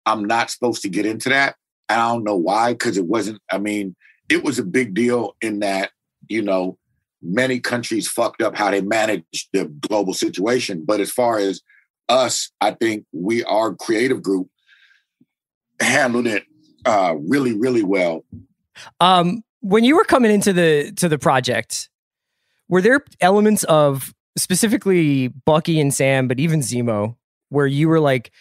I'm not supposed to get into that. I don't know why, because it wasn't, it was a big deal in that, many countries fucked up how they managed the global situation. But as far as us, I think our creative group handled it really, really well. When you were coming into the project, were there elements of specifically Bucky and Sam, but even Zemo, where you were like,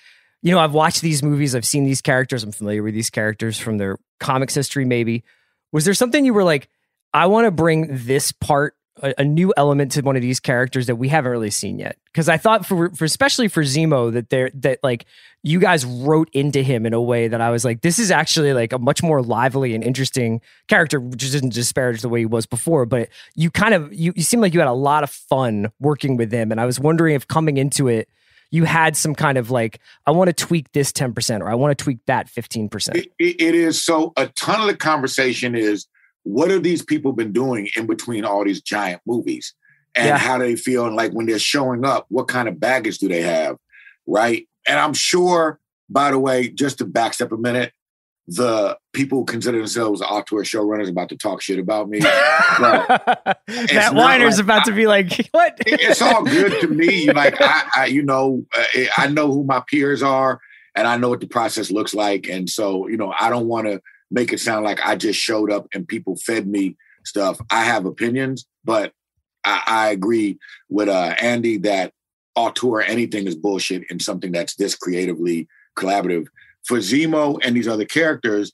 I've watched these movies, I've seen these characters, I'm familiar with these characters from their comics history, maybe. Was there something you were like, I want to bring this part, a new element to one of these characters that we haven't really seen yet? Because I thought for especially for Zemo that like you guys wrote into him in a way that I was like, this is actually like a much more lively and interesting character, which isn't disparage the way he was before, but you kind of you seemed like you had a lot of fun working with him, and I was wondering if coming into it you had some kind of like, I want to tweak this 10% or I want to tweak that 15%. It is. So a ton of the conversation is, what have these people been doing in between all these giant movies? And how do they feel? And like when they're showing up, what kind of baggage do they have? Right. And I'm sure by the way, just to backstep a minute, the people who consider themselves auteur showrunners about to talk shit about me. Matt Weiner's about to be like, what? It's all good to me. Like, I know who my peers are and I know what the process looks like. And so, I don't want to make it sound like I just showed up and people fed me stuff. I have opinions, but I agree with Andy that auteur anything is bullshit in something that's this creatively collaborative. For Zemo and these other characters,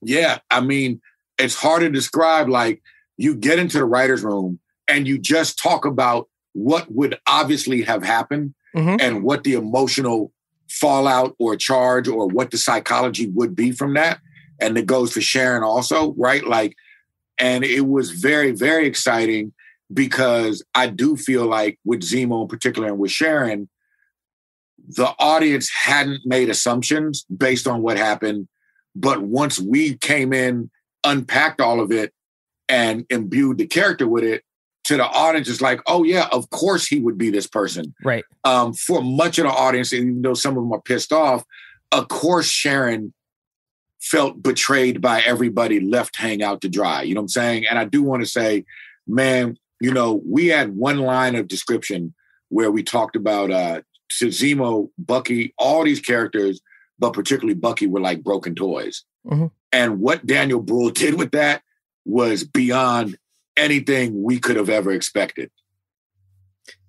it's hard to describe. Like, you get into the writer's room and you just talk about what would obviously have happened and what the emotional fallout or charge or what the psychology would be from that. And it goes for Sharon also, right? Like, and it was very, very exciting because I do feel like with Zemo in particular and with Sharon, the audience hadn't made assumptions based on what happened. But once we came in, unpacked all of it, and imbued the character with it, to the audience, it's like, oh yeah, of course he would be this person. Right. For much of the audience, even though some of them are pissed off, of course Sharon felt betrayed by everybody, left hang out to dry. You know what I'm saying? And I do want to say, man, we had one line of description where we talked about Zemo, Bucky, all these characters, but particularly Bucky, were like broken toys. And what Daniel Bruhl did with that was beyond anything we could have ever expected.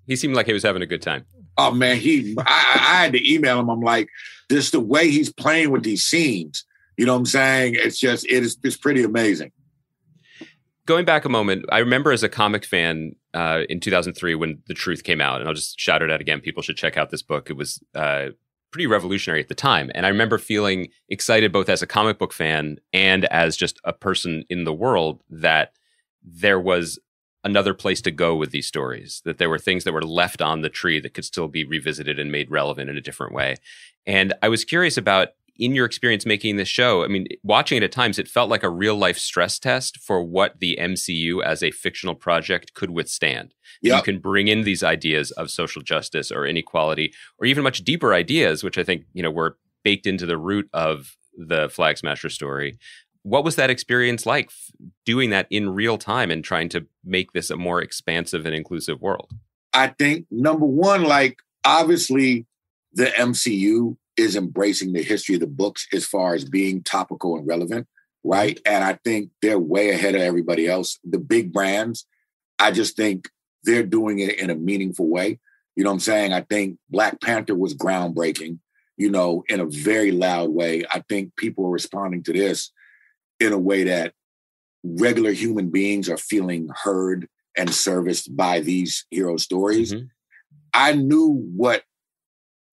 He seemed like he was having a good time. Oh man, I had to email him. I'm like, this the way he's playing with these scenes. You know what I'm saying? It's pretty amazing. Going back a moment, I remember as a comic fan in 2003 when The Truth came out, and I'll just shout it out again. People should check out this book. It was pretty revolutionary at the time. And I remember feeling excited both as a comic book fan and as just a person in the world that there was another place to go with these stories, that there were things that were left on the tree that could still be revisited and made relevant in a different way. And I was curious about, in your experience making this show, I mean, watching it at times, it felt like a real life stress test for what the MCU as a fictional project could withstand. Yep. You can bring in these ideas of social justice or inequality, or even much deeper ideas, which I think, were baked into the root of the Flag Smasher story. What was that experience like, doing that in real time and trying to make this a more expansive and inclusive world? I think, number one, like, obviously the MCU is embracing the history of the books as far as being topical and relevant, right? And I think they're way ahead of everybody else. The big brands, I just think they're doing it in a meaningful way. You know what I'm saying? I think Black Panther was groundbreaking, in a very loud way. I think people are responding to this in a way that regular human beings are feeling heard and serviced by these hero stories. I knew what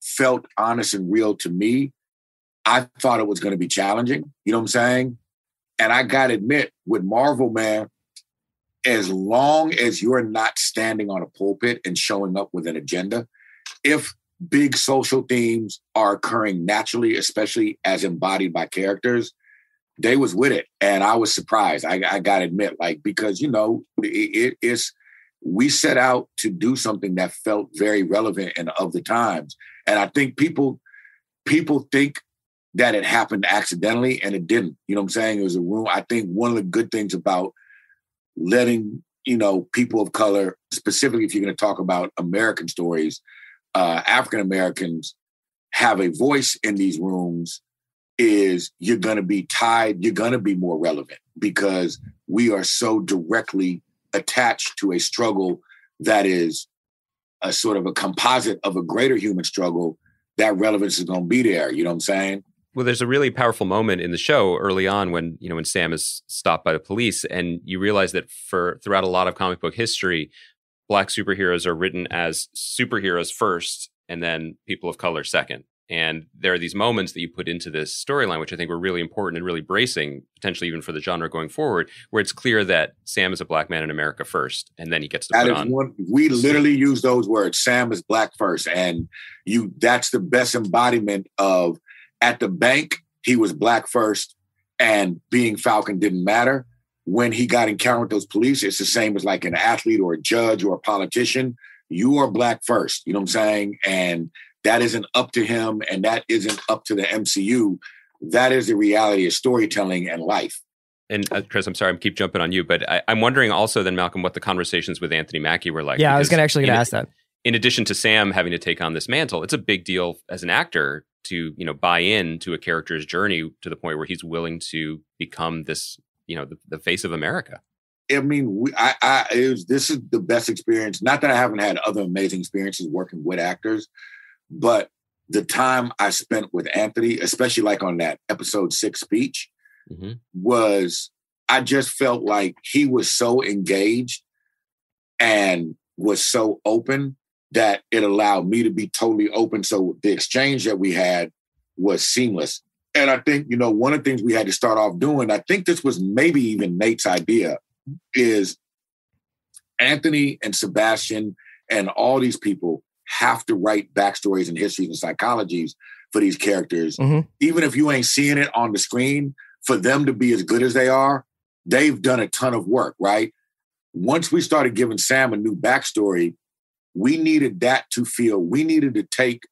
felt honest and real to me. I thought it was going to be challenging. You know what I'm saying? And I got to admit, with Marvel, man, as long as you're not standing on a pulpit and showing up with an agenda, if big social themes are occurring naturally, especially as embodied by characters, they was with it. And I was surprised. I got to admit, like, because, we set out to do something that felt very relevant and of the times. And I think people think that it happened accidentally, and it didn't. You know what I'm saying? It was a room. I think one of the good things about letting, people of color, specifically if you're going to talk about American stories, African Americans have a voice in these rooms, is you're going to be tied, you're going to be more relevant because we are so directly attached to a struggle that is a sort of a composite of a greater human struggle. That relevance is going to be there. You know what I'm saying? Well, there's a really powerful moment in the show early on when Sam is stopped by the police, and you realize that throughout a lot of comic book history, Black superheroes are written as superheroes first and then people of color second. And there are these moments that you put into this storyline, which I think were really important and really bracing, potentially even for the genre going forward, where it's clear that Sam is a Black man in America first, and then he gets to put on. We literally use those words. Sam is Black first. And that's the best embodiment of, at the bank, he was Black first, and being Falcon didn't matter. When he got encountered with those police, it's the same as like an athlete or a judge or a politician. you are Black first, you know what I'm saying? And that isn't up to him, and that isn't up to the MCU. That is the reality of storytelling and life. And Chris, I'm sorry, I keep jumping on you, but I'm wondering also then, Malcolm, what the conversations with Anthony Mackie were like. Yeah, I was going to ask that. In addition to Sam having to take on this mantle, it's a big deal as an actor to, buy into a character's journey to the point where he's willing to become this, the face of America. I mean, this is the best experience. Not that I haven't had other amazing experiences working with actors, but the time I spent with Anthony, especially like on that episode 6 speech, I just felt like he was so engaged and was so open that it allowed me to be totally open. So the exchange that we had was seamless. And I think, one of the things we had to start off doing, I think this was maybe even Nate's idea, is Anthony and Sebastian and all these people have to write backstories and histories and psychologies for these characters. Even if you ain't seeing it on the screen, for them to be as good as they are, they've done a ton of work, right? Once we started giving Sam a new backstory, we needed to take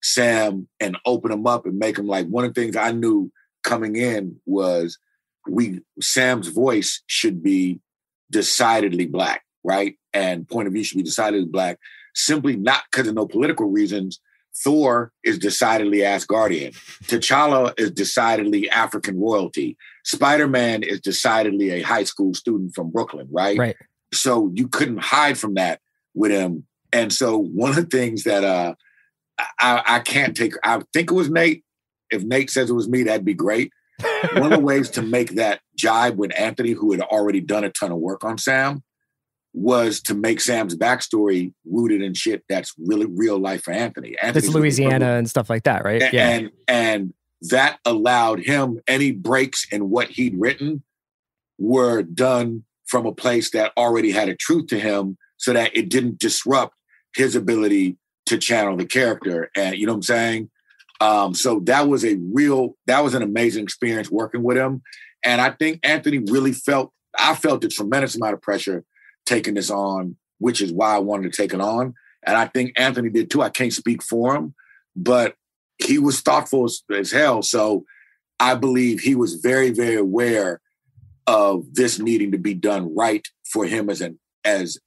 Sam and open him up and make him like, one of the things I knew coming in was Sam's voice should be decidedly Black, right? And point of view should be decidedly Black, simply not because of no political reasons. Thor is decidedly Asgardian. T'Challa is decidedly African royalty. Spider-Man is decidedly a high school student from Brooklyn, right? Right. So you couldn't hide from that with him. And so one of the things that I can't take, I think it was Nate. If Nate says it was me, that'd be great. One of the ways to make that jibe with Anthony, who had already done a ton of work on Sam, was to make Sam's backstory rooted in shit that's really real life for Anthony. It's Louisiana and stuff like that, right? And that allowed him, any breaks in what he'd written were done from a place that already had a truth to him, so that it didn't disrupt his ability to channel the character. And you know what I'm saying? So that was an amazing experience working with him. And I think Anthony really I felt a tremendous amount of pressure taking this on, which is why I wanted to take it on. And I think Anthony did too. I can't speak for him, but he was thoughtful as hell. So I believe he was very, very aware of this needing to be done right for him as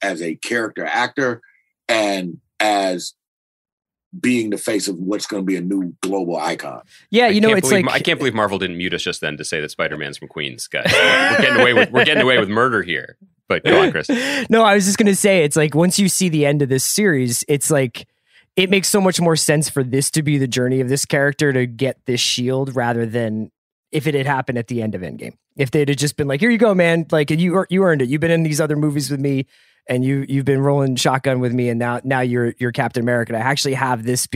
a character actor and as being the face of what's going to be a new global icon. Yeah, I can't believe Marvel didn't mute us just then to say that Spider-Man's from Queens, guys. We're getting away with murder here. But go on, Chris. No, I was just going to say, it's like once you see the end of this series, it's like it makes so much more sense for this to be the journey of this character to get this shield rather than if it had happened at the end of Endgame. If they'd have just been like, here you go, man. Like you earned it. You've been in these other movies with me and you've been rolling shotgun with me. And now you're Captain America. And I actually have this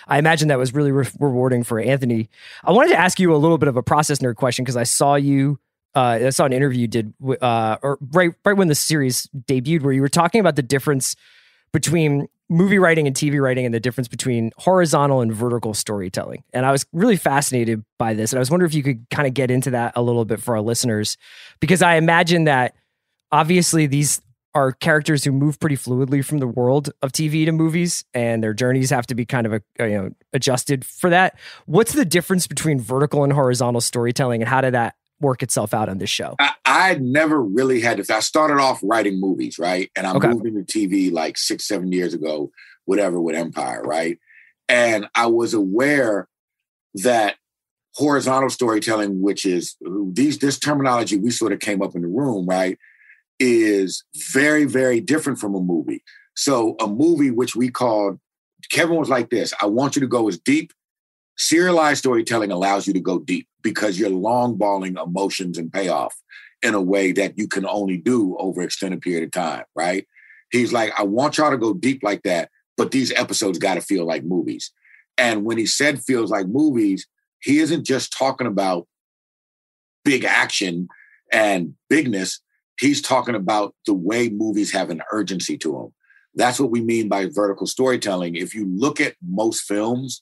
I imagine that was really rewarding for Anthony. I wanted to ask you a little bit of a process nerd question, because I saw an interview you did or right when the series debuted, where you were talking about the difference between movie writing and TV writing and the difference between horizontal and vertical storytelling. And I was really fascinated by this. And I was wondering if you could kind of get into that a little bit for our listeners, because I imagine that obviously these are characters who move pretty fluidly from the world of TV to movies, and their journeys have to be kind of adjusted for that. What's the difference between vertical and horizontal storytelling, and how did that work itself out on this show? I never really had to. I started off writing movies, right? And I moved into TV like 6-7 years ago, whatever, with Empire, right? And I was aware that horizontal storytelling, which is this terminology we sort of came up in the room, right, is very, very different from a movie. So a movie, which we called, Kevin was like this: I want you to go as deep. Serialized storytelling allows you to go deep because you're long-balling emotions and payoff in a way that you can only do over an extended period of time, right? He's like, I want y'all to go deep like that, but these episodes got to feel like movies. And when he said feels like movies, he isn't just talking about big action and bigness. He's talking about the way movies have an urgency to them. That's what we mean by vertical storytelling. If you look at most films,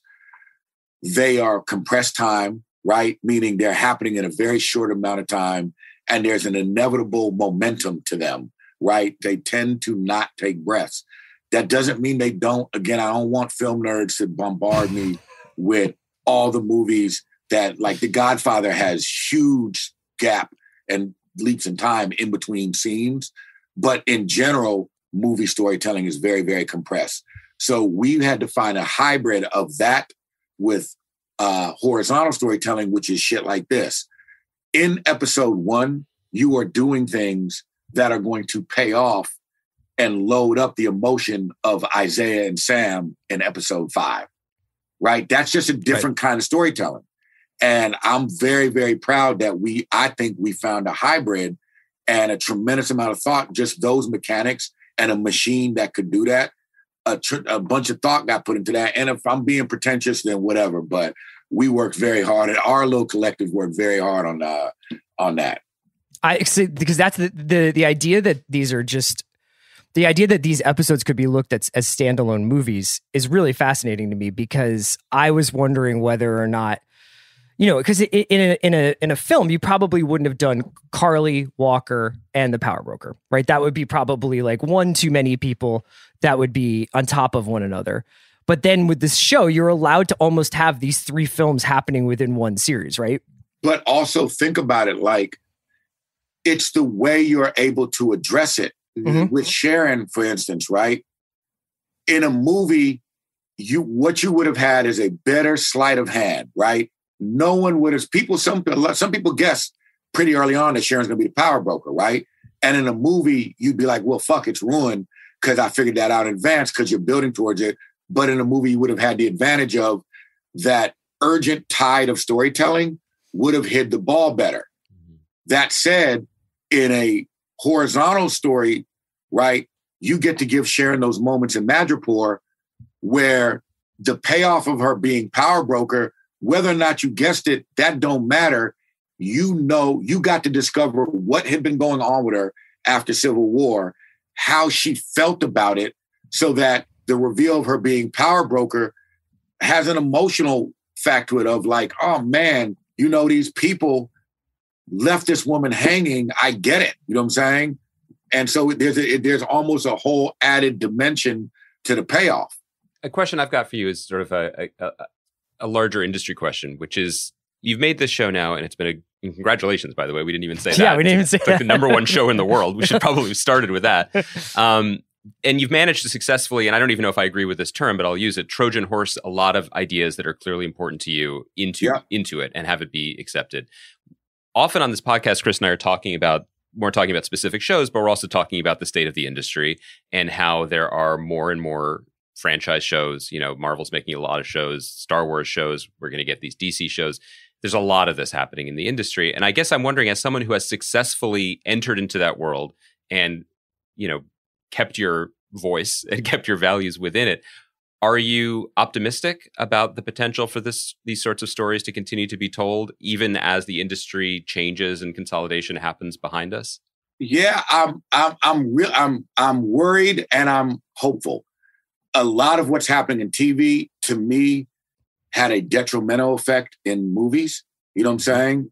they are compressed time, right? Meaning they're happening in a very short amount of time, and there's an inevitable momentum to them, right? They tend to not take breaths. That doesn't mean they don't. Again, I don't want film nerds to bombard me with all the movies that, like The Godfather has huge gap and leaps in time in between scenes. But in general, movie storytelling is very, very compressed. So we had to find a hybrid of that with horizontal storytelling, which is shit like this. In episode 1, you are doing things that are going to pay off and load up the emotion of Isaiah and Sam in episode 5, right? That's just a different kind of storytelling. And I'm very, very proud that I think we found a hybrid and a tremendous amount of thought, just those mechanics and a machine that could do that. A bunch of thought got put into that. And if I'm being pretentious, then whatever. But we worked very hard, and our little collective worked very hard on that. I see, because that's the idea that these are just the idea that these episodes could be looked at as standalone movies is really fascinating to me, because I was wondering whether or not, because in a film, you probably wouldn't have done Carly, Walker, and the Power Broker, right? That would be probably like one too many people that would be on top of one another. But then with this show, you're allowed to almost have these 3 films happening within one series, right? But also think about it like it's the way you're able to address it. Mm-hmm. With Sharon, for instance, right? In a movie, what you would have had is a better sleight of hand, right? No one would have, some people guess pretty early on that Sharon's going to be the power broker, right? And in a movie, you'd be like, well, fuck, it's ruined because I figured that out in advance because you're building towards it. But in a movie, you would have had the advantage of that urgent tide of storytelling would have hid the ball better. Mm-hmm. That said, in a horizontal story, right, you get to give Sharon those moments in Madripoor where the payoff of her being power broker, whether or not you guessed it, that don't matter. You got to discover what had been going on with her after Civil War, how she felt about it, so that the reveal of her being power broker has an emotional fact to it of like, oh man, these people left this woman hanging. I get it. You know what I'm saying? And so there's almost a whole added dimension to the payoff. A question I've got for you is sort of a larger industry question, which is, you've made this show now, and it's been congratulations, by the way. We didn't even say that. Yeah, we didn't even say that. It's like the number 1 show in the world. We should probably have started with that. And you've managed to successfully, and I don't even know if I agree with this term, but I'll use it, Trojan horse a lot of ideas that are clearly important to you into it and have it be accepted. Often on this podcast, Chris and I are talking about specific shows, but we're also talking about the state of the industry and how there are more and more franchise shows. Marvel's making a lot of shows, Star Wars shows. We're going to get these DC shows. There's a lot of this happening in the industry. And I guess I'm wondering, as someone who has successfully entered into that world and, kept your voice and kept your values within it, are you optimistic about the potential for these sorts of stories to continue to be told, even as the industry changes and consolidation happens behind us? Yeah, I'm worried and I'm hopeful. A lot of what's happening in TV, to me, had a detrimental effect in movies. You know what I'm saying?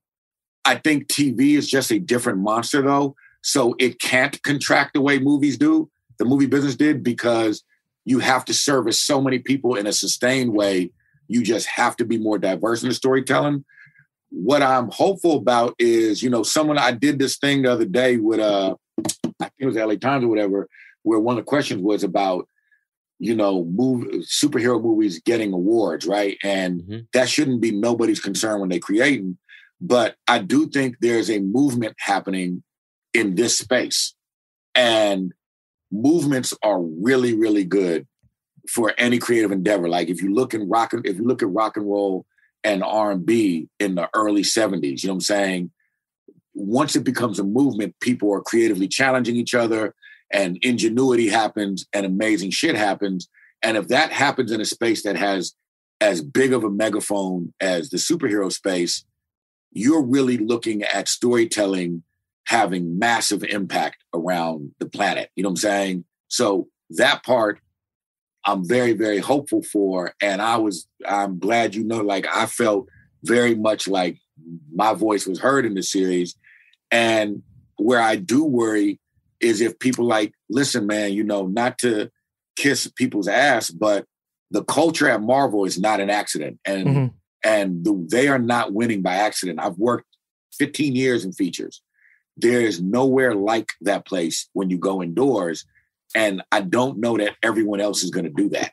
I think TV is just a different monster, though. So it can't contract the way movies do, the movie business did, because you have to service so many people in a sustained way. You just have to be more diverse in the storytelling. What I'm hopeful about is, I did this thing the other day with, I think it was LA Times or whatever, where one of the questions was about, superhero movies getting awards, right? And that shouldn't be nobody's concern when they create them. But I do think there's a movement happening in this space. And movements are really, really good for any creative endeavor. Like if you look at rock and roll and R&B in the early 70s, you know what I'm saying? Once it becomes a movement, people are creatively challenging each other and ingenuity happens and amazing shit happens. And if that happens in a space that has as big of a megaphone as the superhero space, you're really looking at storytelling having massive impact around the planet. You know what I'm saying? So that part I'm very, very hopeful for. And I'm glad, I felt very much like my voice was heard in the series. And where I do worry is if people listen, man, not to kiss people's ass, but the culture at Marvel is not an accident. And they are not winning by accident. I've worked 15 years in features. There is nowhere like that place when you go indoors. And I don't know that everyone else is going to do that.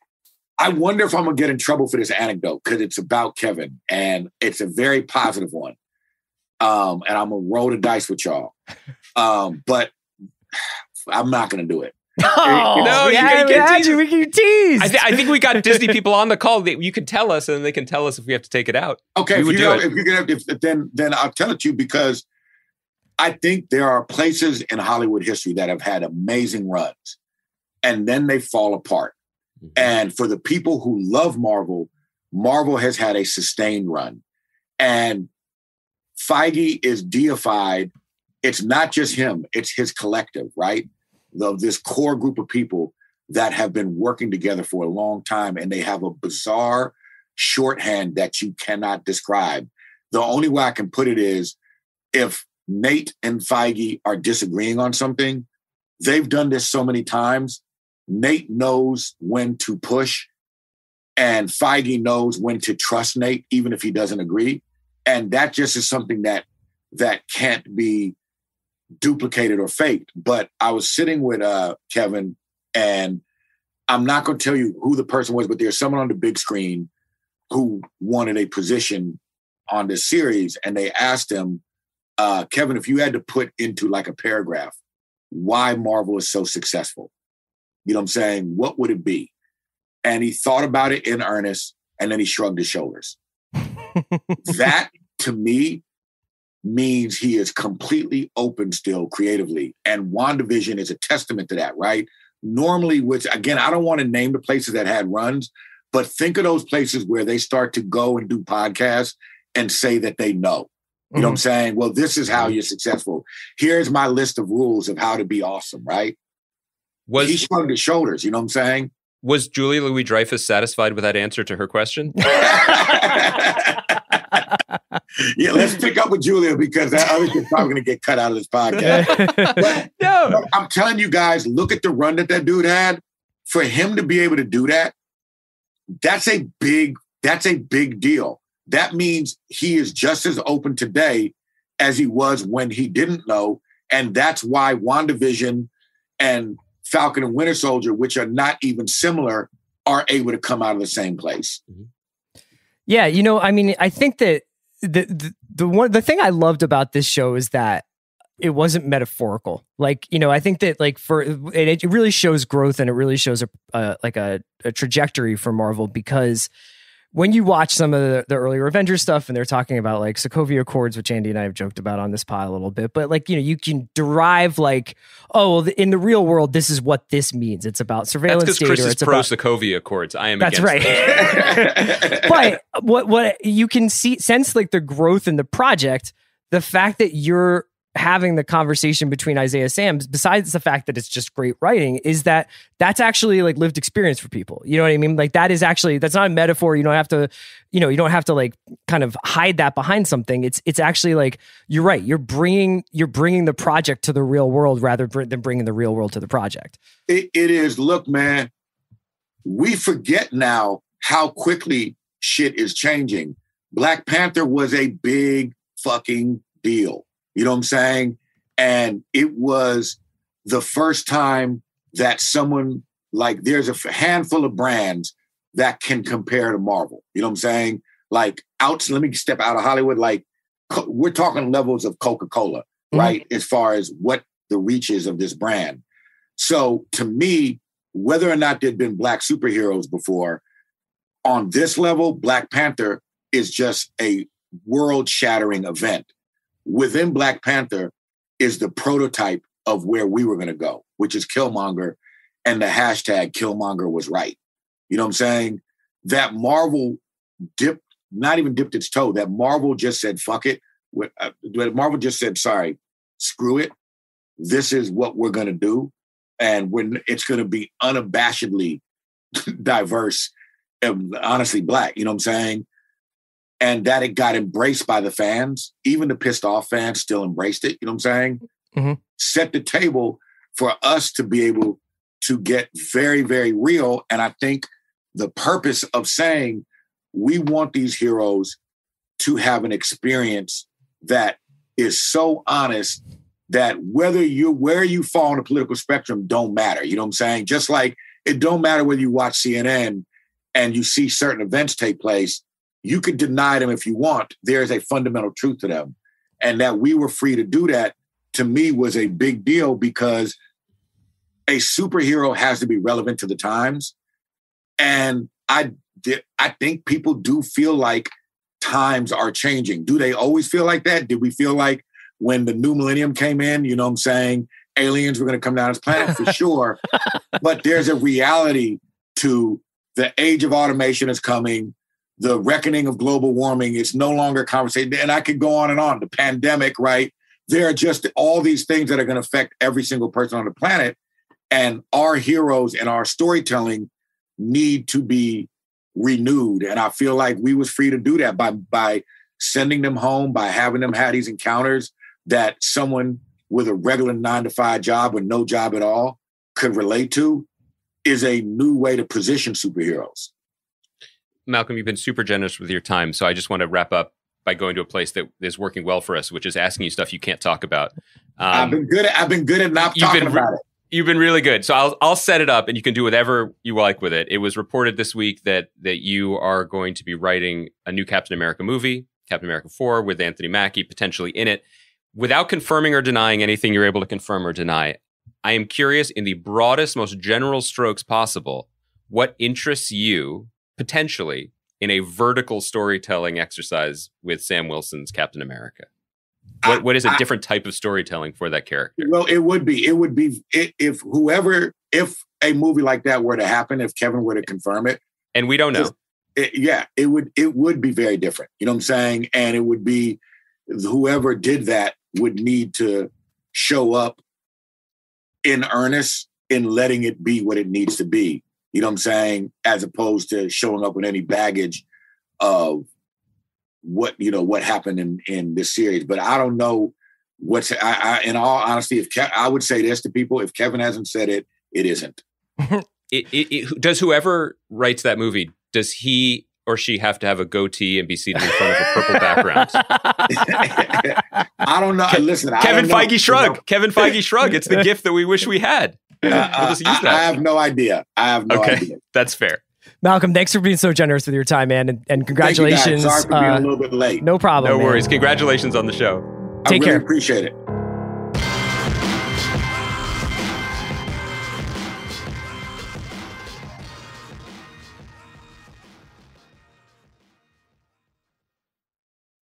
I wonder if I'm going to get in trouble for this anecdote because it's about Kevin and it's a very positive one. And I'm going to roll the dice with y'all. But I'm not going to do it. Oh, no, you can tease. I think we got Disney people on the call. You can tell us, and they can tell us if we have to take it out. Okay, then I'll tell it to you because I think there are places in Hollywood history that have had amazing runs, and then they fall apart. Mm-hmm. And for the people who love Marvel, Marvel has had a sustained run, and Feige is deified. It's not just him; it's his collective, right? Of this core group of people that have been working together for a long time, and they have a bizarre shorthand that you cannot describe. The only way I can put it is if Nate and Feige are disagreeing on something, they've done this so many times. Nate knows when to push, and Feige knows when to trust Nate, even if he doesn't agree. And that just is something that can't be duplicated or faked. But I was sitting with Kevin, and I'm not going to tell you who the person was, but there's someone on the big screen who wanted a position on this series. And they asked him, Kevin, if you had to put into like a paragraph why Marvel is so successful, you know what I'm saying? What would it be? And he thought about it in earnest, and then he shrugged his shoulders. That, to me, means he is completely open still creatively. And WandaVision is a testament to that, right? Normally, which again, I don't want to name the places that had runs, but think of those places where they start to go and do podcasts and say that they know. You know what I'm saying? Well, this is how you're successful. Here's my list of rules of how to be awesome, right? He shrugged his shoulders, you know what I'm saying? Was Julia Louis-Dreyfus satisfied with that answer to her question? Yeah, let's pick up with Julia because that other shit's probably going to get cut out of this podcast. But I'm telling you guys, look at the run that dude had. For him to be able to do that, that's a big deal. That means he is just as open today as he was when he didn't know. And that's why WandaVision and Falcon and Winter Soldier, which are not even similar, are able to come out of the same place. Yeah, you know, I mean, I think that the thing I loved about this show is that it wasn't metaphorical. Like, you know, I think that like it really shows growth, and it really shows a trajectory for Marvel, because when you watch some of the earlier Avengers stuff and they're talking about like Sokovia Accords, which Andy and I have joked about on this pod a little bit, but like, you know, you can derive like, oh, well, in the real world, this is what this means. It's about surveillance data. That's because Chris is pro Sokovia Accords. I am against right. But what you can sense like the growth in the project, the fact that you're having the conversation between Isaiah Sams, besides the fact that it's just great writing, is that that's actually like lived experience for people. You know what I mean? Like that is actually, that's not a metaphor. You don't have to like kind of hide that behind something. It's actually like, you're right. You're bringing the project to the real world rather than bringing the real world to the project. It is. Look, man, we forget now how quickly shit is changing. Black Panther was a big fucking deal. You know what I'm saying? And it was the first time that someone, like, there's a handful of brands that can compare to Marvel. You know what I'm saying? Like, let me step out of Hollywood. Like, we're talking levels of Coca-Cola, right? As far as what the reach is of this brand. So to me, whether or not there'd been Black superheroes before, on this level, Black Panther is just a world-shattering event. Within Black Panther is the prototype of where we were going to go, which is Killmonger, and the hashtag Killmonger was right. You know what I'm saying? That Marvel not even dipped its toe, that Marvel just said, fuck it. Marvel just said, sorry, screw it. This is what we're going to do. And it's going to be unabashedly diverse and honestly Black, you know what I'm saying? And that it got embraced by the fans, even the pissed off fans still embraced it. You know what I'm saying? Set the table for us to be able to get very, very real. And I think the purpose of saying we want these heroes to have an experience that is so honest that where you fall on the political spectrum don't matter. You know what I'm saying? Just like it don't matter whether you watch CNN and you see certain events take place, you could deny them if you want. There's a fundamental truth to them. And that we were free to do that, to me, was a big deal, because a superhero has to be relevant to the times. And I think people do feel like times are changing. Do they always feel like that? Did we feel like when the new millennium came in, you know what I'm saying, aliens were going to come down this planet? For sure. But there's a reality to the age of automation is coming. The reckoning of global warming is no longer a conversation. And I could go on and on. The pandemic, right? There are just all these things that are going to affect every single person on the planet. And our heroes and our storytelling need to be renewed. And I feel like we was free to do that by sending them home, by having them have these encounters that someone with a regular 9-to-5 job or no job at all could relate to, is a new way to position superheroes. Malcolm, you've been super generous with your time. So I just want to wrap up by going to a place that is working well for us, which is asking you stuff you can't talk about. I've been good at not talking about it. You've been really good. So I'll set it up and you can do whatever you like with it. It was reported this week that you are going to be writing a new Captain America movie, Captain America 4, with Anthony Mackie potentially in it. Without confirming or denying anything you're able to confirm or deny, I am curious, in the broadest, most general strokes possible, what interests you potentially in a vertical storytelling exercise with Sam Wilson's Captain America? What is a different type of storytelling for that character? Well, it would be if a movie like that were to happen, if Kevin were to confirm it. And we don't know. It would be very different. You know what I'm saying? And it would be, whoever did that would need to show up in earnest in letting it be what it needs to be. You know what I'm saying? As opposed to showing up with any baggage of what happened in this series. But I don't know in all honesty, I would say this to people: if Kevin hasn't said it, it isn't. Does whoever writes that movie, does he or she have to have a goatee and be seated in front of a purple background? I don't know. Listen, Kevin Feige shrug. Kevin Feige shrug. It's the gift that we wish we had. We'll just use that. I have no idea. Idea. That's fair. Malcolm, thanks for being so generous with your time, man, and congratulations. Sorry for being a little bit late. No problem. No worries. Congratulations on the show. Take care. Appreciate it.